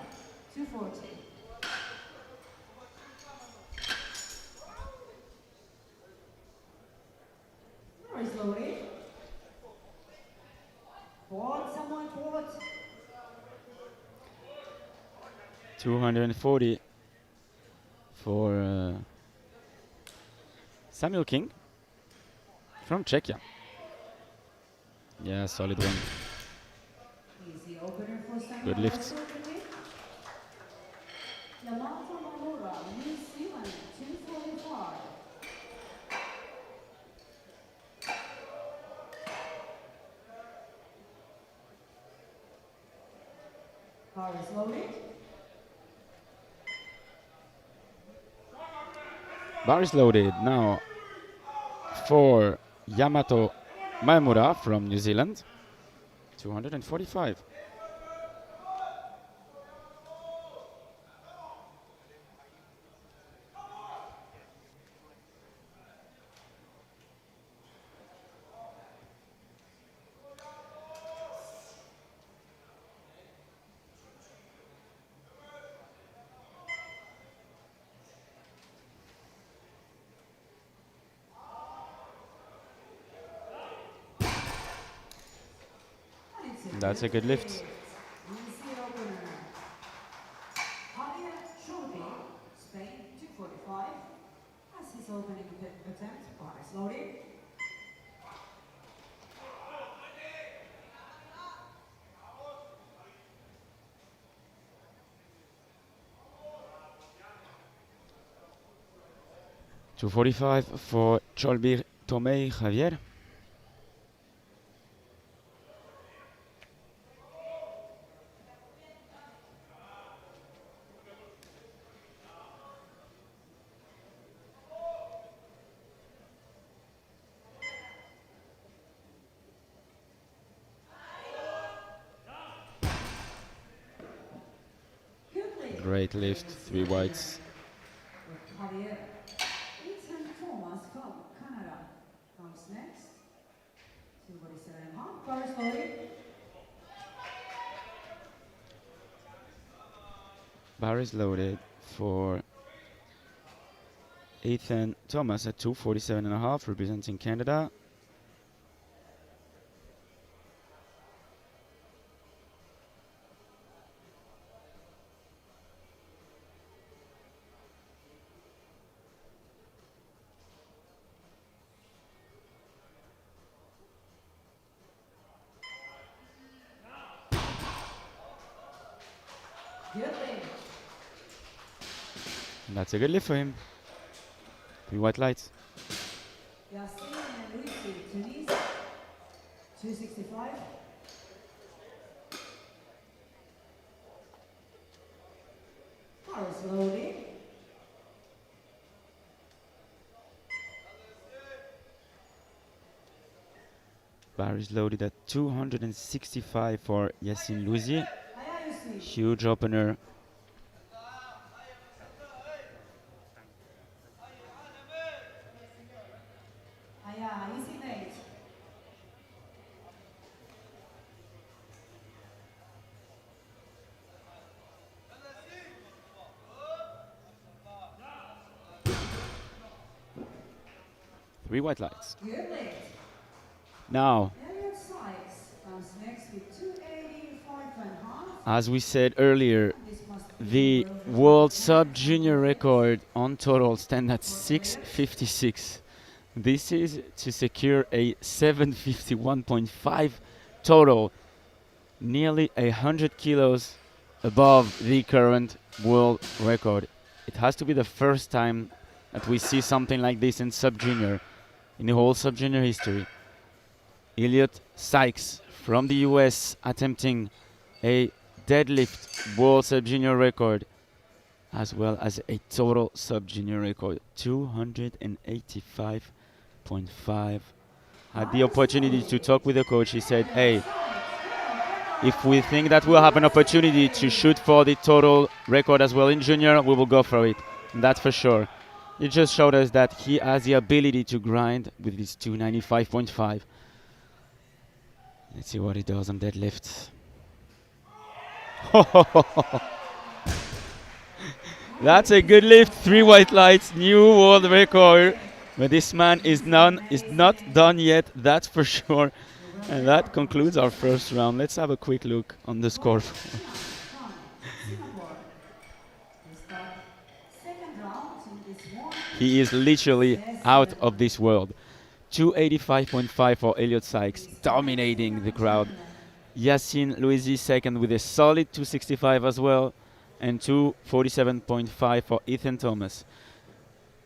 240. Bar is loaded. Forward, someone forward. 240 for Samuel King from Czechia. Yeah, solid one. Easy opener for Samuel. Good lifts. Yamato Mamura, New Zealand, 245. Bar is loaded. Bar is loaded now for Yamato Maemura from New Zealand. 245. That's a good lift. Easy opener. Javier Schulbe, Spain, 245. As his opening attempt, bar is loaded. $245 for Cholbir Tomei Javier. Great lift, 3 whites. Javier. Ethan Thomas from Canada comes next. 247.5. Bar is loaded. Bar is loaded for Ethan Thomas at 247.5, representing Canada. Good lift. And that's a good lift for him. 3 white lights. Yasin and Luigi, Tunis, 265. Bars loaded. Bar is loaded at 265 for Yacine Louisier. Ayayusi. Huge opener. Aya, easy Nate. Three white lights. Good lift. Now, Elliot Sykes comes next with 285.5. as we said earlier, This must be the world world record. sub-junior record on total stands at 656. This is to secure a 751.5 total, nearly 100 kilos above the current world record. It has to be the first time that we see something like this in sub-junior, in the whole sub-junior history. Elliot Sykes from the US attempting a deadlift world sub-junior record, as well as a total sub-junior record, 285.5. Had the opportunity to talk with the coach. He said, hey, if we think that we'll have an opportunity to shoot for the total record as well in junior, we will go for it. And that's for sure. It just showed us that he has the ability to grind with his 295.5. Let's see what he does on deadlift. That's a good lift. 3 white lights, new world record. But this man is not done yet, that's for sure. And that concludes our first round. Let's have a quick look on the score. He is literally out of this world. 285.5 for Elliot Sykes, dominating the crowd. Yacine Louisi second with a solid 265 as well, and 247.5 for Ethan Thomas.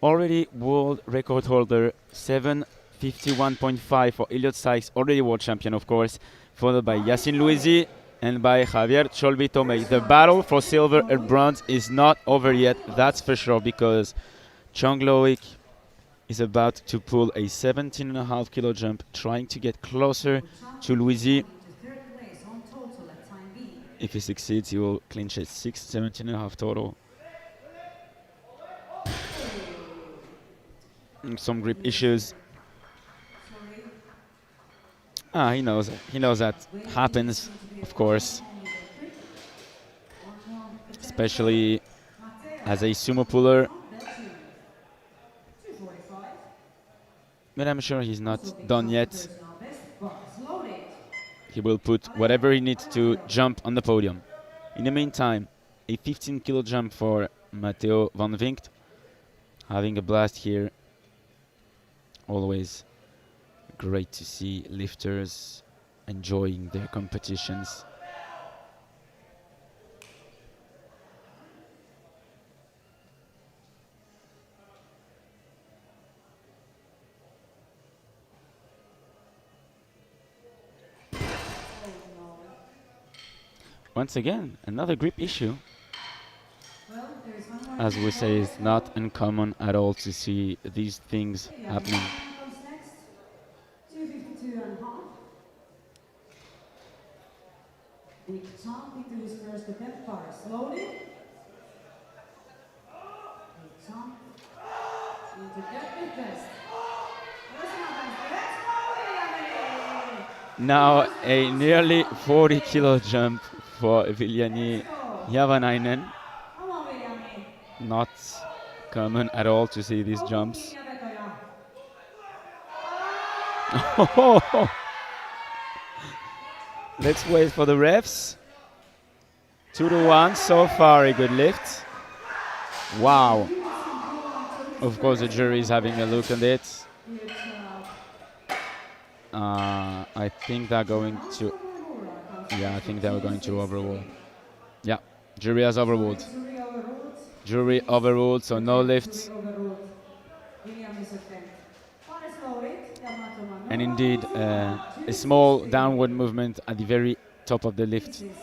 Already world record holder, 751.5 for Elliot Sykes, already world champion of course, followed by Yacine Louisi and by Javier Cholbi Tomei. The battle for silver and bronze is not over yet, that's for sure, because Chong Loic is about to pull a 17.5 kilo jump, trying to get closer to Louisi. If he succeeds, he will clinch a 17.5 total. Some grip issues. He knows that happens, of course. Especially as a sumo puller. But I'm sure he's not done yet. He will put whatever he needs to jump on the podium. In the meantime, a 15 kilo jump for Matteo van Vinkt. Having a blast here. Always great to see lifters enjoying their competitions. Once again, another grip issue. As we say, it's not uncommon at all to see these things happening. Big jump into his first attempt, bars loaded. Big jump into deadlift test. Now a nearly 40 kilo jump for Viljani Javanainen. Not common at all to see these jumps. Let's wait for the refs. 2-1 so far, a good lift. Wow. Of course the jury is having a look at it. I think they're going to... Yeah, I think they're going to overrule. Yeah, Jury has overruled. Sorry, jury overruled. Jury Please overruled, so no attend. lifts. Jury overruled. William is attend. Paris loaded. Yamato And Manoa. indeed, a small downward movement at the very top of the lift. This is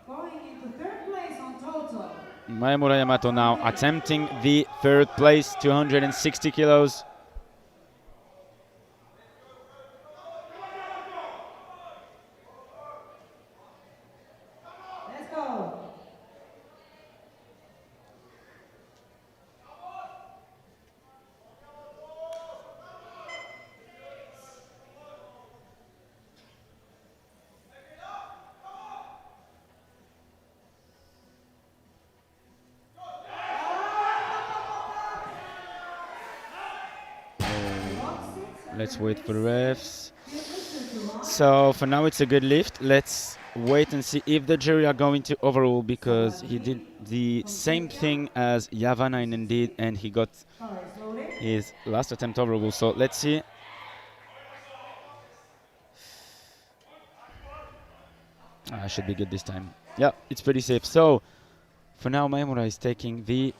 going into third place on total. Maemura Yamato now attempting the third place, 260 kilos. Let's go. Let's wait for the refs. So for now it's a good lift. Let's wait and see if the jury are going to overrule, because he did the same thing as Yavana indeed, and he got his last attempt overrule. So let's see. Should be good this time. Yeah, it's pretty safe. So for now Maemura is taking the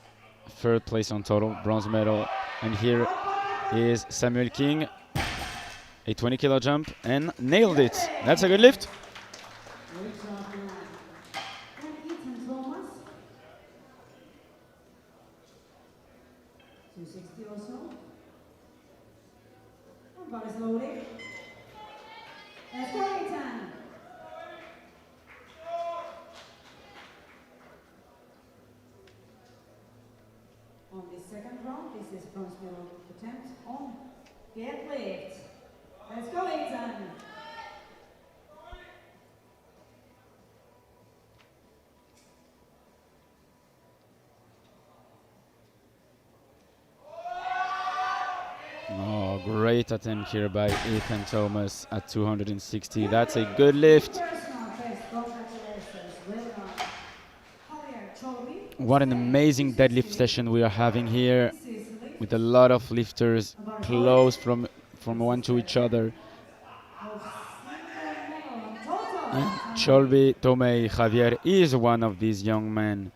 third place on total, bronze medal. And here is Samuel King, a 20 kilo jump, and nailed it. That's a good lift. Great job, man. And Ethan Thomas. 260 also. And bar is loaded. Let's go, Ethan. On the second round, this is bronze medal attempt on get lift. Let's go, Ethan. Oh, great attempt here by Ethan Thomas at 260. That's a good lift. Personal best. Congratulations. Well done. Javier Cholby. What an amazing deadlift session we are having here, This is lift with a lot of lifters close from one to each other. of silver medal on total. And Cholby Tomei Javier is one of these young men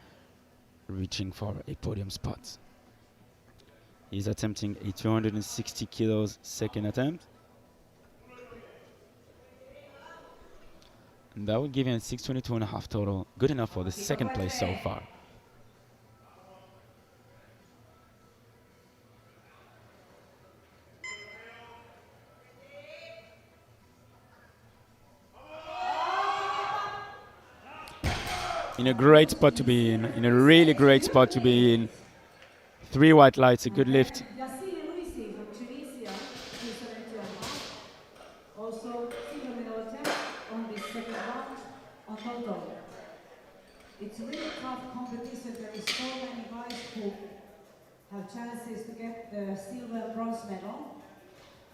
reaching for a podium spot. He's attempting a 260 kilos second attempt. And that would give him 622.5 total. Good enough for the second place so far. In a great spot to be in a really great spot to be in. 3 white lights, a good lift. Yassine Louisi from Tunisia, 270 also silver medal attempt on the second round on total. It's really tough competition. There is so many guys who have chances to get the silver and bronze medal.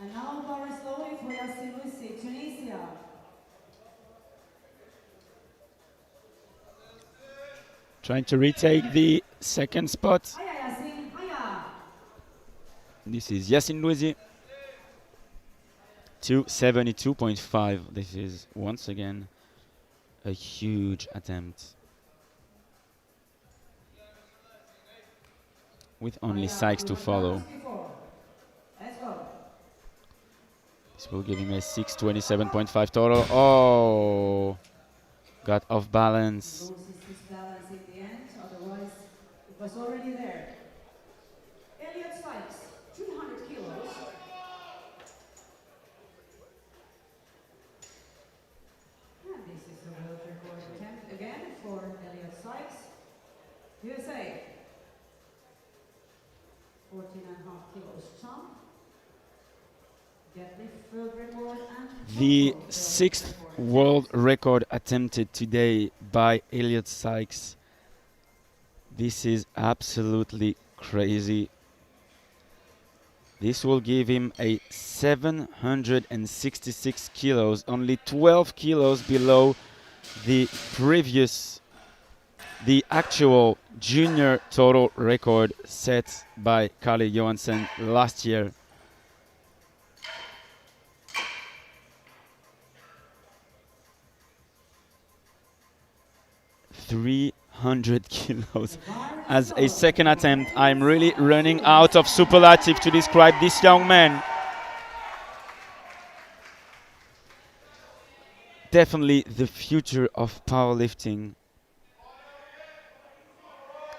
And now bar is loaded for Yassine Louisi, Tunisia. Trying to retake the second spot. Hiya Yassine, hiya. This is Yassine Louisi. 272.5. This is once again a huge attempt, with only Sykes to follow. Let's go. This will give him a 627.5 total. Oh, got off balance. Loses his balance in the end, otherwise it was already there. Elliot Sykes, 300 kilos. And this is a world record attempt again for Elliot Sykes. USA. 14.5 kilos jump. Deadlift world record and The total world 6th record. world record attempted today by Elliot Sykes. This is absolutely crazy. This will give him a 766 kilos, only 12 kilos below the actual junior total record set by Karli Johansen last year. 300 kilos as a second attempt. I'm really running out of superlative to describe this young man. Definitely the future of powerlifting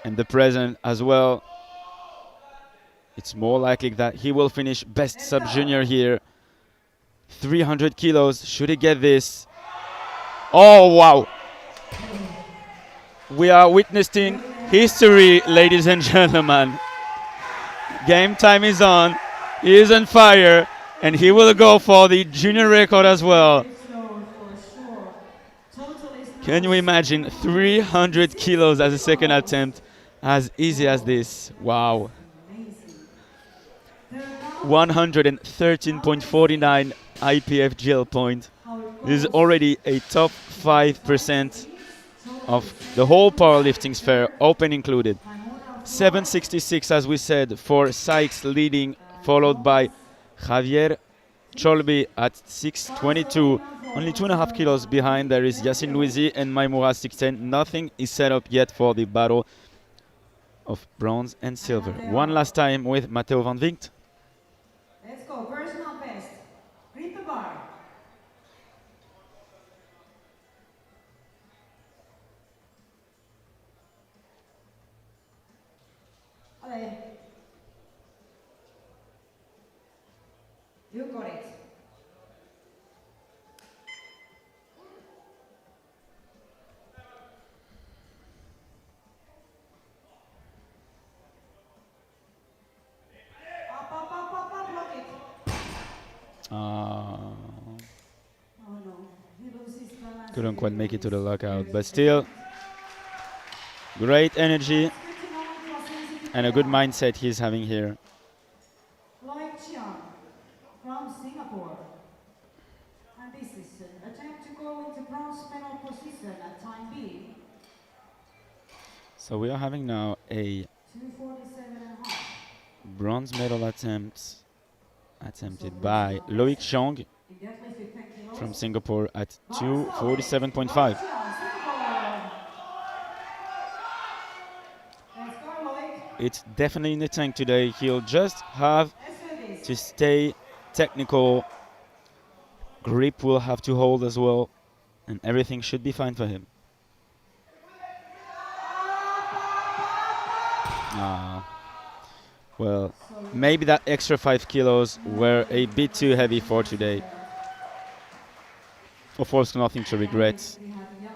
and the present as well. It's more likely that he will finish best sub-junior here. 300 kilos, should he get this? Oh, wow. We are witnessing history, ladies and gentlemen. Game time is on. He is on fire, and he will go for the junior record as well. Can you imagine 300 kilos as a second attempt? As easy as this. Wow. 113.49 IPF GL point. This is already a top 5% of the whole powerlifting sphere, open included. 766, as we said, for Sykes leading, followed by Javier Cholbi at 622. Only 2.5 kilos behind, there is Yacine Louisi and Maimoura 610. Nothing is set up yet for the battle of bronze and silver. One last time with Matteo van Vinkt. Let's go, personal best. Grip the bar. Allez. You got it. Up, block it. Oh no, he loses balance. Couldn't quite make it to the lockout, but still, great energy and a good mindset he's having here. Lloyd Chiang from Singapore. And this is an attempt to go into bronze medal position at time B. So we are having now a 247.5. bronze medal attempted by Loic Chong from Singapore at 247.5. It's definitely in the tank today. He'll just have to stay technical. Grip will have to hold as well, and everything should be fine for him. Well, maybe that extra 5 kilos were a bit too heavy for today. Of course, nothing to regret.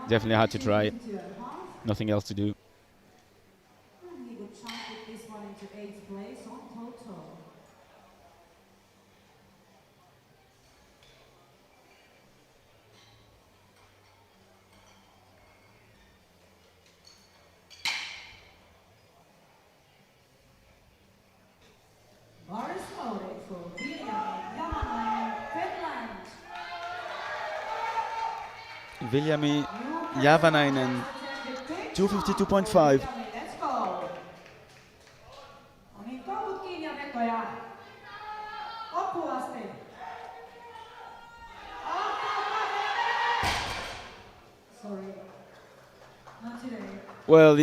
Definitely had to try. Nothing else to do. He would jump with this one into 8th place on total. Bar is loaded for Viljami Javanainen, 252.5. Let's go. No niin, koukut kiinni ja vetoja. Loppuun asti. Sorry. Not today. Well,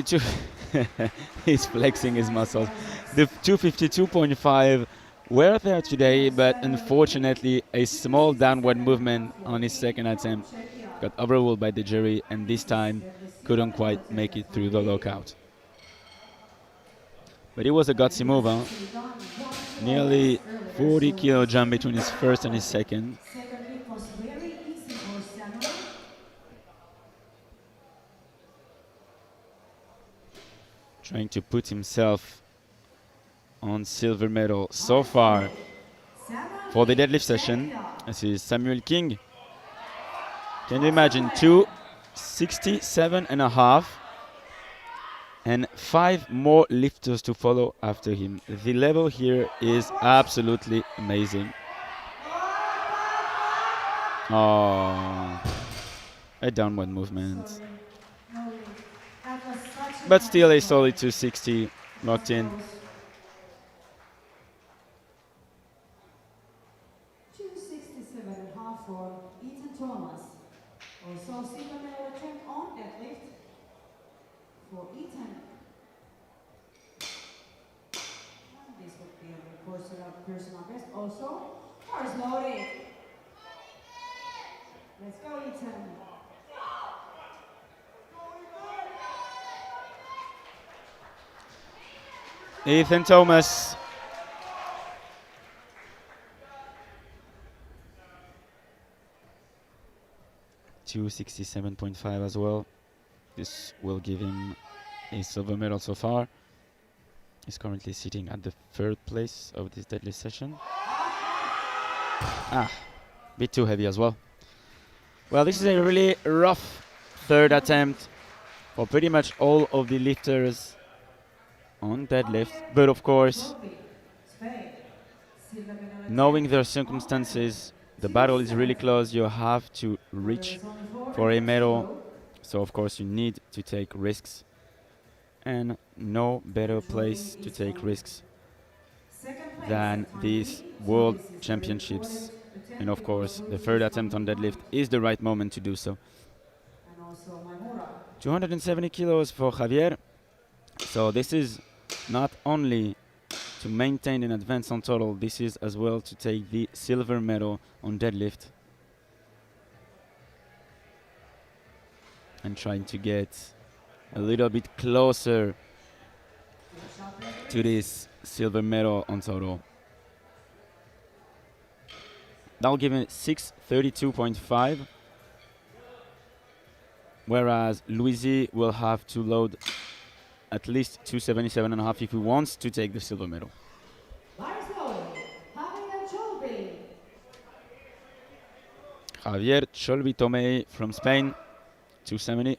he's flexing his muscles. The 252.5 were there today, but unfortunately a small downward movement on his second attempt. Got overruled by the jury, and this time couldn't quite make it through the lockout. But it was a gutsy move, huh? Nearly 40 kilo jump between his first and his second. Trying to put himself on silver medal so far for the deadlift session. This is Samuel King. Can you imagine 267.5 and 5 more lifters to follow after him. The level here is absolutely amazing. Oh, a downward movement. But still a solid 260 locked in. 267.5 for Ethan Thomas. Also silver medal attempt on deadlift. for Ethan. This would be a personal best. Also, cars loaded. Let's go, Ethan. Ethan Thomas. $267.5 as well. This will give him a silver medal so far. He's currently sitting at the 3rd place of this deadlift session. Bit too heavy as well. Well, this is a really rough 3rd attempt for pretty much all of the lifters on deadlift. But of course, knowing their circumstances, the battle is really close. You have to reach for a medal. So of course you need to take risks. And no better place to take risks than these World Championships. And of course, the 3rd attempt on deadlift is the right moment to do so. 270 kilos for Javier. So this is not only to maintain an advance on total, this is as well to take the silver medal on deadlift. And trying to get a little bit closer to this silver medal on total. That'll give him 632.5, whereas Luisi will have to load at least 277.5 if he wants to take the silver medal. Javier Cholbi Tomei from Spain, 270.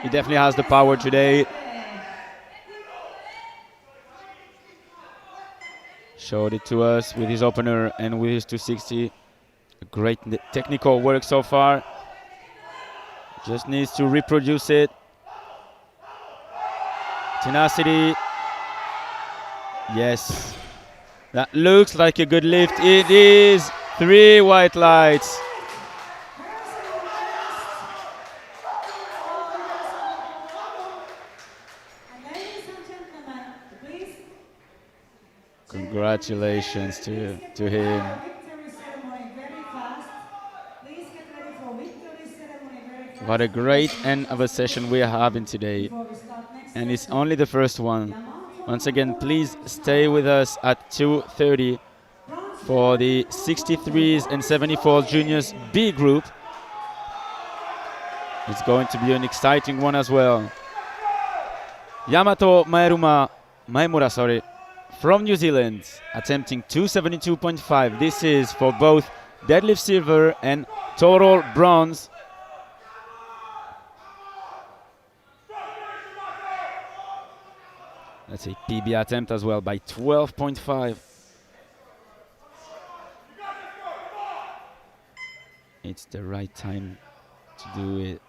He definitely has the power today. Showed it to us with his opener and with his 260. A great technical work so far. Just needs to reproduce it. Tenacity. Yes. That looks like a good lift. It is 3 white lights. Congratulations to him. What a great end of a session we are having today. And it's only the first one. Once again, please stay with us at 2:30 for the 63s and 74s juniors B group. It's going to be an exciting one as well. Yamato Maemura, from New Zealand, attempting 272.5. This is for both deadlift silver and total bronze. That's a PB attempt as well by 12.5. It's the right time to do it.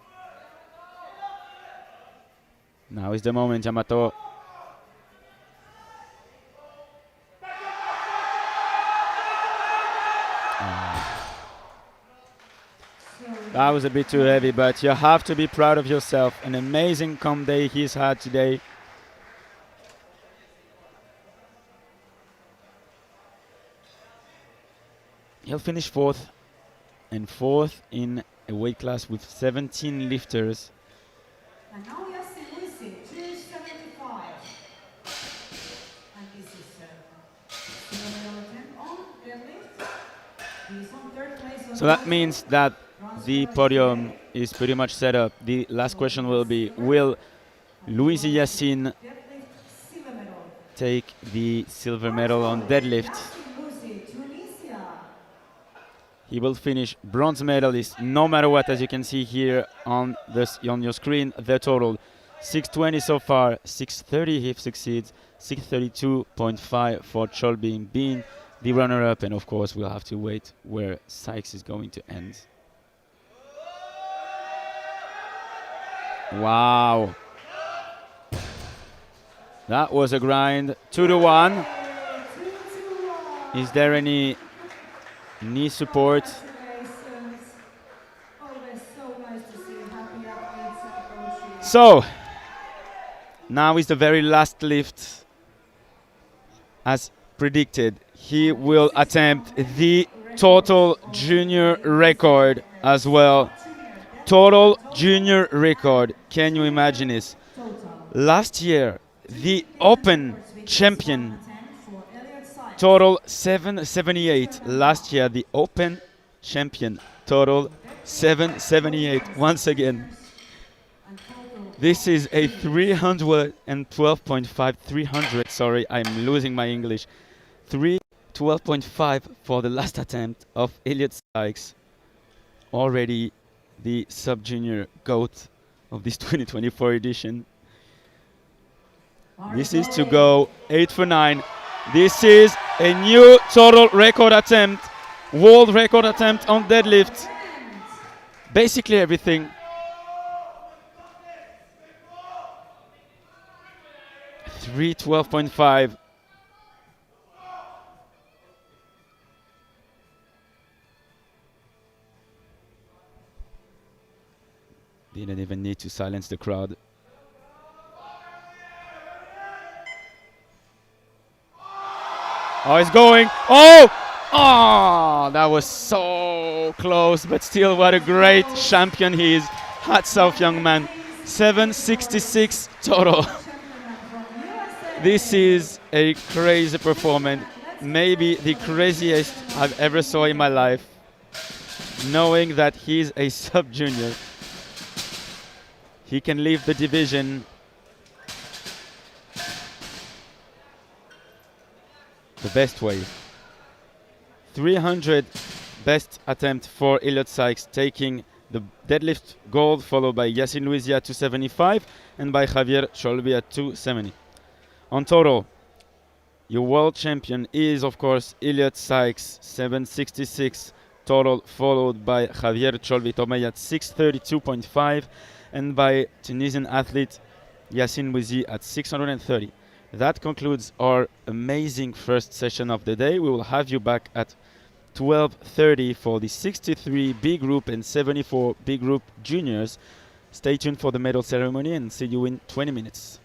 Now is the moment, Yamato. That was a bit too heavy, but you have to be proud of yourself. An amazing comp day he's had today. He'll finish 4th, and 4th in a weight class with 17 lifters. And now we have Luisi, 275. And this is on deadlift. He's on 3rd place on So that means that the podium is pretty much set up. The last question will be, will Luisi Yassin take the silver medal on deadlift? He will finish bronze medalist no matter what, as you can see here on your screen. The total 620 so far, 630 if succeeds, 632.5 for Cholbi being the runner-up, and of course we'll have to wait where Sykes is going to end. Wow. That was a grind. 2-1. Is there any knee support? Congratulations. Always so nice to see happy athletes and coaches. So, now is the very last lift. As predicted, he will attempt the total junior record as well. Total junior record. Can you imagine this? Total. Last year, the 3 different Open records with this one champion, attempt for Elliot Sykes. total 778. Last year, the Open champion, total 778. Once again, And total this is a of 312.5, 300, sorry, I'm losing my English. 312.5 for the last attempt of Elliot Sykes, already the sub-junior GOAT of this 2024 edition. This is to go 8 for 9. This is a new total record attempt, world record attempt on deadlift. Basically everything. 312.5. Didn't even need to silence the crowd. Oh, it's going. Oh! Oh, that was so close, but still, what a great champion he is. Hats off, young man. 766 total. This is a crazy performance. Maybe the craziest I've ever saw in my life. Knowing that he's a sub-junior, he can leave the division the best way. 300 best attempt for Elliot Sykes, taking the deadlift gold, followed by Yacine Louisia at 275 and by Javier Cholbi at 270. On total, your world champion is, of course, Elliot Sykes, 766 total, followed by Javier Cholbi Tomei at 632.5 and by Tunisian athlete Yacine Louisi at 630. That concludes our amazing first session of the day. We will have you back at 12:30 for the 63 B group and 74 B group juniors. Stay tuned for the medal ceremony and see you in 20 minutes.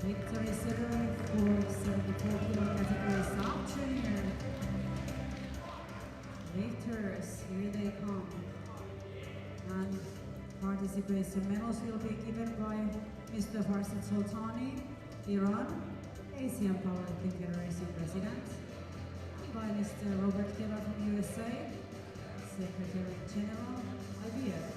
Victory ceremony for 74 kilo category South Junior. Lifters, here they come. And participation medals will be given by Mr. Farshid Sultani, Iran, Asian Powerlifting Federation President, and by Mr. Robert Keller from USA, Secretary General, IBF.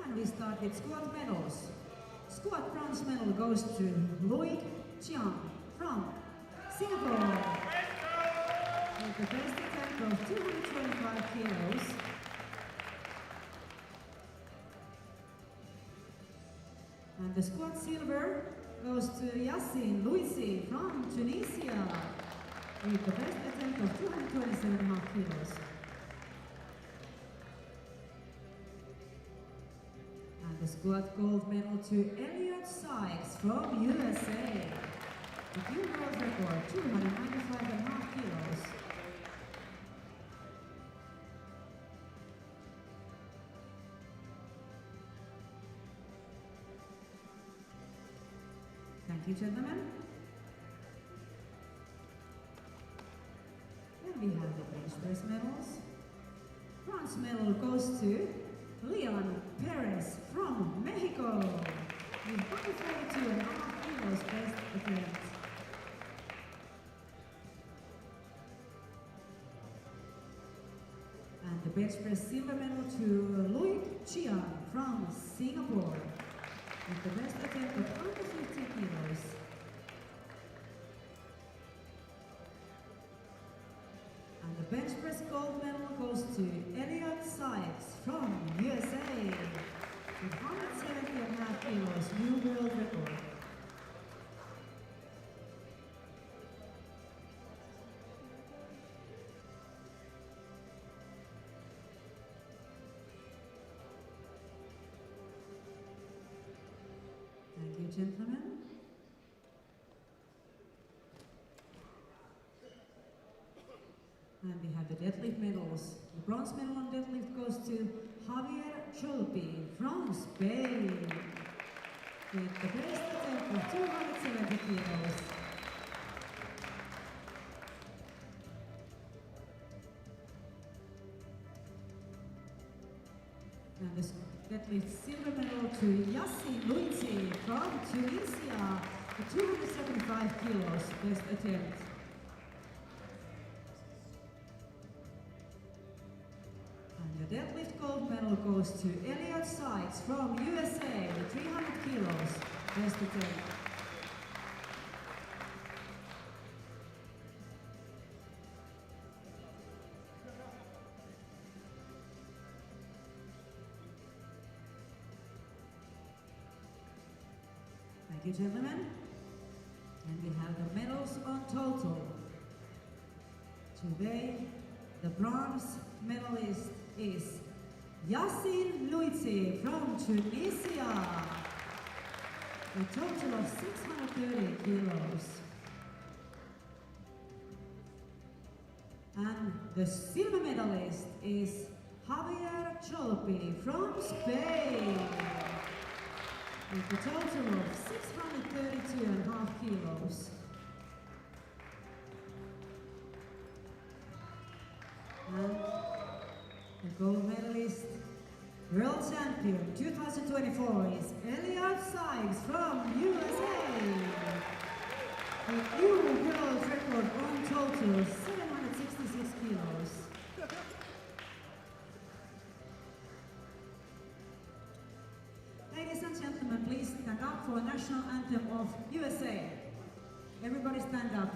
And we start with squat medals. Squat bronze medal goes to Louis Chiang from Singapore. With the best attempt of 225 kilos. And the squat silver goes to Yassine Louisi from Tunisia. With the best attempt of 227.5 kilos. The squat gold medal to Elliot Sykes from USA. The new world record, 295.5 kilos. Thank you, gentlemen. Then we have the bench press medals. Bronze medal goes to Leon Perez from Mexico with 142.5 kilos best attempt. And the bench press silver medal to Louis Chiang from Singapore with the best attempt of under 50 kilos. And the bench press gold medal goes to Elliot Sykes from USA with 170.5 kilos, new world record. Thank you, gentlemen. And we have the deadlift medals. The bronze medal on deadlift goes to Javier Cholpi from Spain with the best attempt of 270 kilos. And the deadlift silver medal to Yassine Louisi from Tunisia with 275 kilos, best attempt. The deadlift gold medal goes to Elliot Sykes from USA with 300 kilos, best attempt. Thank you, gentlemen. And we have the medals on total. Today, the bronze medalist is Yassine Louisi from Tunisia, a total of 630 kilos. And the silver medalist is Javier Cholpi from Spain, with a total of 632.5 kilos. And the gold medalist World champion 2024 is Elliot Sykes from USA. A new world record on total 766 kilos. Ladies and gentlemen, please stand up for national anthem of USA. Everybody stand up.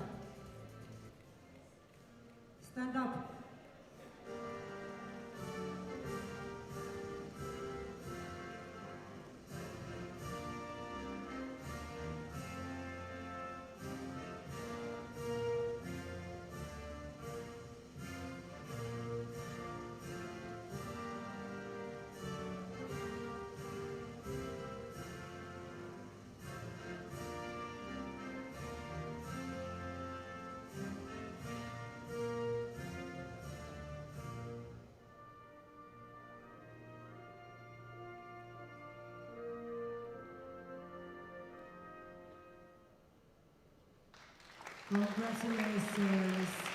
Stand up. Congratulations.